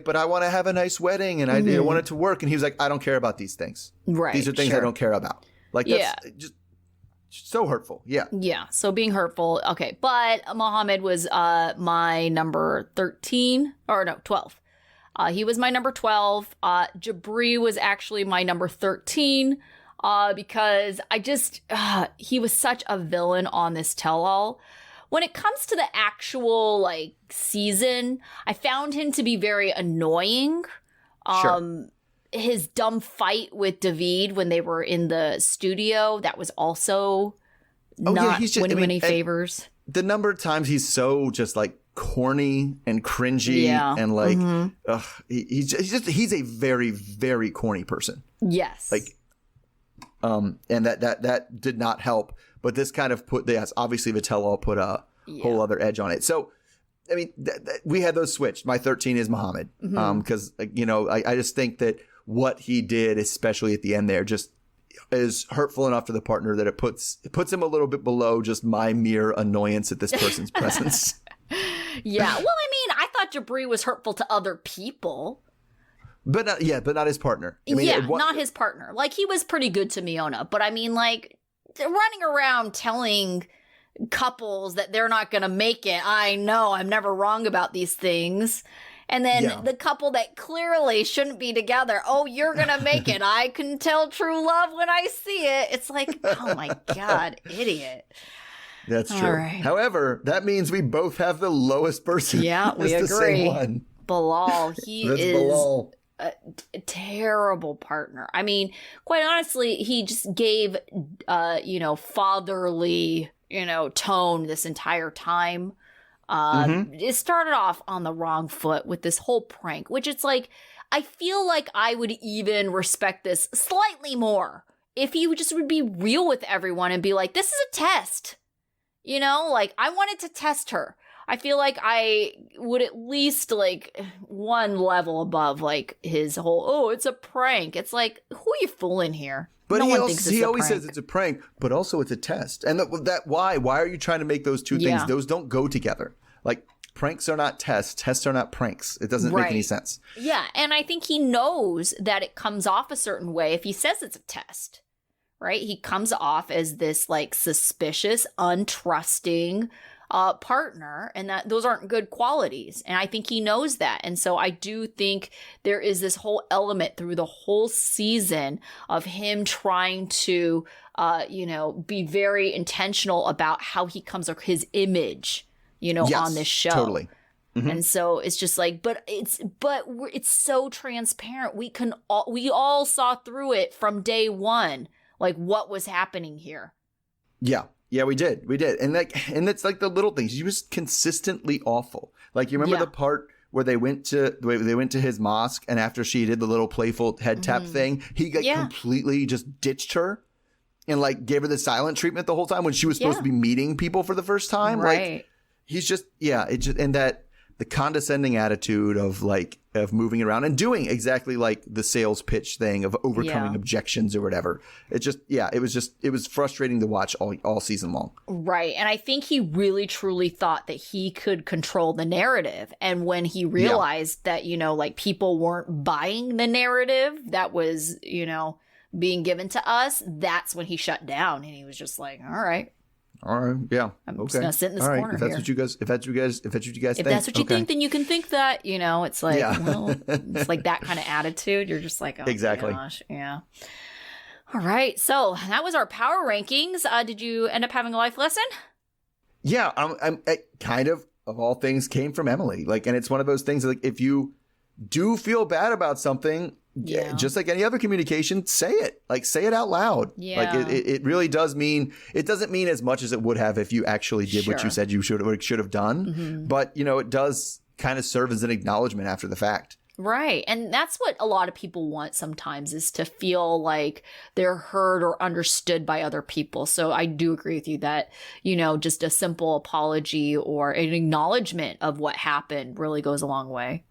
but I want to have a nice wedding and I want it to work. And he was like, I don't care about these things. Right. These are things I don't care about. Like, that's just so hurtful. Yeah. Yeah. So being hurtful. Okay. But Muhammad was my number 13 or no, 12. He was my number 12. Jabri was actually my number 13. Because he was such a villain on this tell-all. When it comes to the actual, season, I found him to be very annoying. Sure. His dumb fight with David when they were in the studio, that was also not winning any favors. The number of times he's so just, corny and cringy and, he's a very, very corny person. Yes. And that did not help, but this kind of obviously the tell-all put a whole other edge on it. So, I mean, we had those switched. My 13 is Muhammad. Because, I just think that what he did, especially at the end there, just is hurtful enough to the partner that it puts him a little bit below just my mere annoyance at this person's presence. Yeah. Well, I mean, I thought Jabri was hurtful to other people. But not his partner. I mean, not his partner. He was pretty good to Miona, but I mean, running around telling couples that they're not going to make it. I know, I'm never wrong about these things. And then the couple that clearly shouldn't be together, oh, you're going to make it. I can tell true love when I see it. It's like, oh my God, idiot. That's true. Right. However, that means we both have the lowest person. Yeah, we It's agree. the same one. Bilal, That's is Bilal. a terrible partner. I mean, quite honestly, he just gave, fatherly, tone this entire time. It started off on the wrong foot with this whole prank, which it's like, I feel like I would even respect this slightly more if he just would be real with everyone and be like, this is a test. Like, I wanted to test her. I feel like I would at least, like, one level above, like, his whole, oh, it's a prank. It's like, who are you fooling here? But no he, one also, thinks it's he a always prank. says it's a prank, but also it's a test. And why are you trying to make those two Yeah. things? Those don't go together. Like, pranks are not tests. Tests are not pranks. It doesn't make any sense. Yeah, and I think he knows that it comes off a certain way if he says it's a test, right? He comes off as this, like, suspicious, untrusting partner, and that those aren't good qualities. And I think he knows that. And so I do think there is this whole element through the whole season of him trying to, be very intentional about how he comes across his image, Yes, on this show. Totally. And so it's just like, but it's so transparent. We all saw through it from day one, like what was happening here. Yeah. Yeah, we did. And it's like the little things. He was consistently awful. Like, you remember the part where they went to his mosque, and after she did the little playful head tap thing, he completely just ditched her and, like, gave her the silent treatment the whole time when she was supposed to be meeting people for the first time. Right. Like, he's just, and that the condescending attitude of moving around and doing exactly like the sales pitch thing of overcoming objections or whatever. It was frustrating to watch all season long. Right. And I think he really truly thought that he could control the narrative. And when he realized that, like, people weren't buying the narrative that was, being given to us, that's when he shut down, and he was just like, all right, yeah, I'm just gonna sit in this corner if that's here. what you guys think. If that's what you think, then you can think that. It's like, well, it's like that kind of attitude. You're just like, oh, exactly. Gosh, yeah. All right, so that was our power rankings. Did you end up having a life lesson? Yeah, I'm kind of all things came from Emily. Like, and it's one of those things, like, if you do feel bad about something, just like any other communication, say it. Like, say it out loud. Yeah. Like, it really does mean, it doesn't mean as much as it would have if you actually did what you said you should have done. Mm-hmm. But, it does kind of serve as an acknowledgement after the fact. Right. And that's what a lot of people want sometimes, is to feel like they're heard or understood by other people. So I do agree with you that, just a simple apology or an acknowledgement of what happened really goes a long way.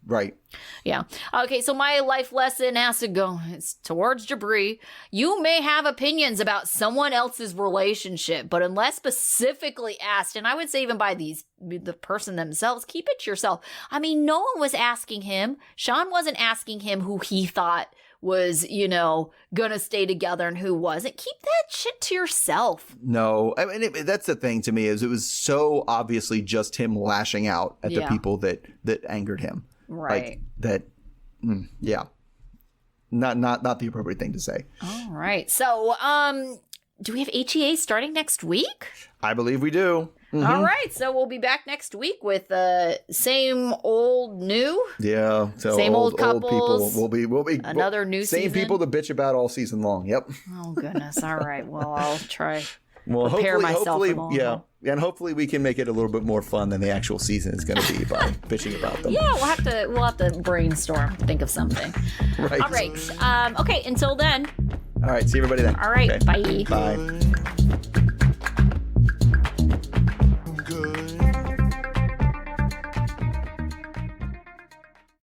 Right. Yeah. Okay, so my life lesson has to go, it's towards Jabri. You may have opinions about someone else's relationship, but unless specifically asked, and I would say even by the person themselves, keep it to yourself. I mean, no one was asking him. Sean wasn't asking him who he thought was, gonna stay together and who wasn't. Keep that shit to yourself. No, I mean, that's the thing to me, is it was so obviously just him lashing out at the people that angered him. Right. Like, not the appropriate thing to say. All right. So, do we have HEA starting next week? I believe we do. Mm-hmm. All right. So we'll be back next week with same old new. Yeah. So same old couples. Old people. We'll be another new same season. people to bitch about all season long. Yep. Oh goodness. All right. Well, I'll try. Well, prepare myself for the long haul. And hopefully we can make it a little bit more fun than the actual season is going to be by bitching about them. Yeah, we'll have to brainstorm, think of something. Right. All right. Okay. Until then. All right. See everybody then. All right. Okay. Bye. Bye.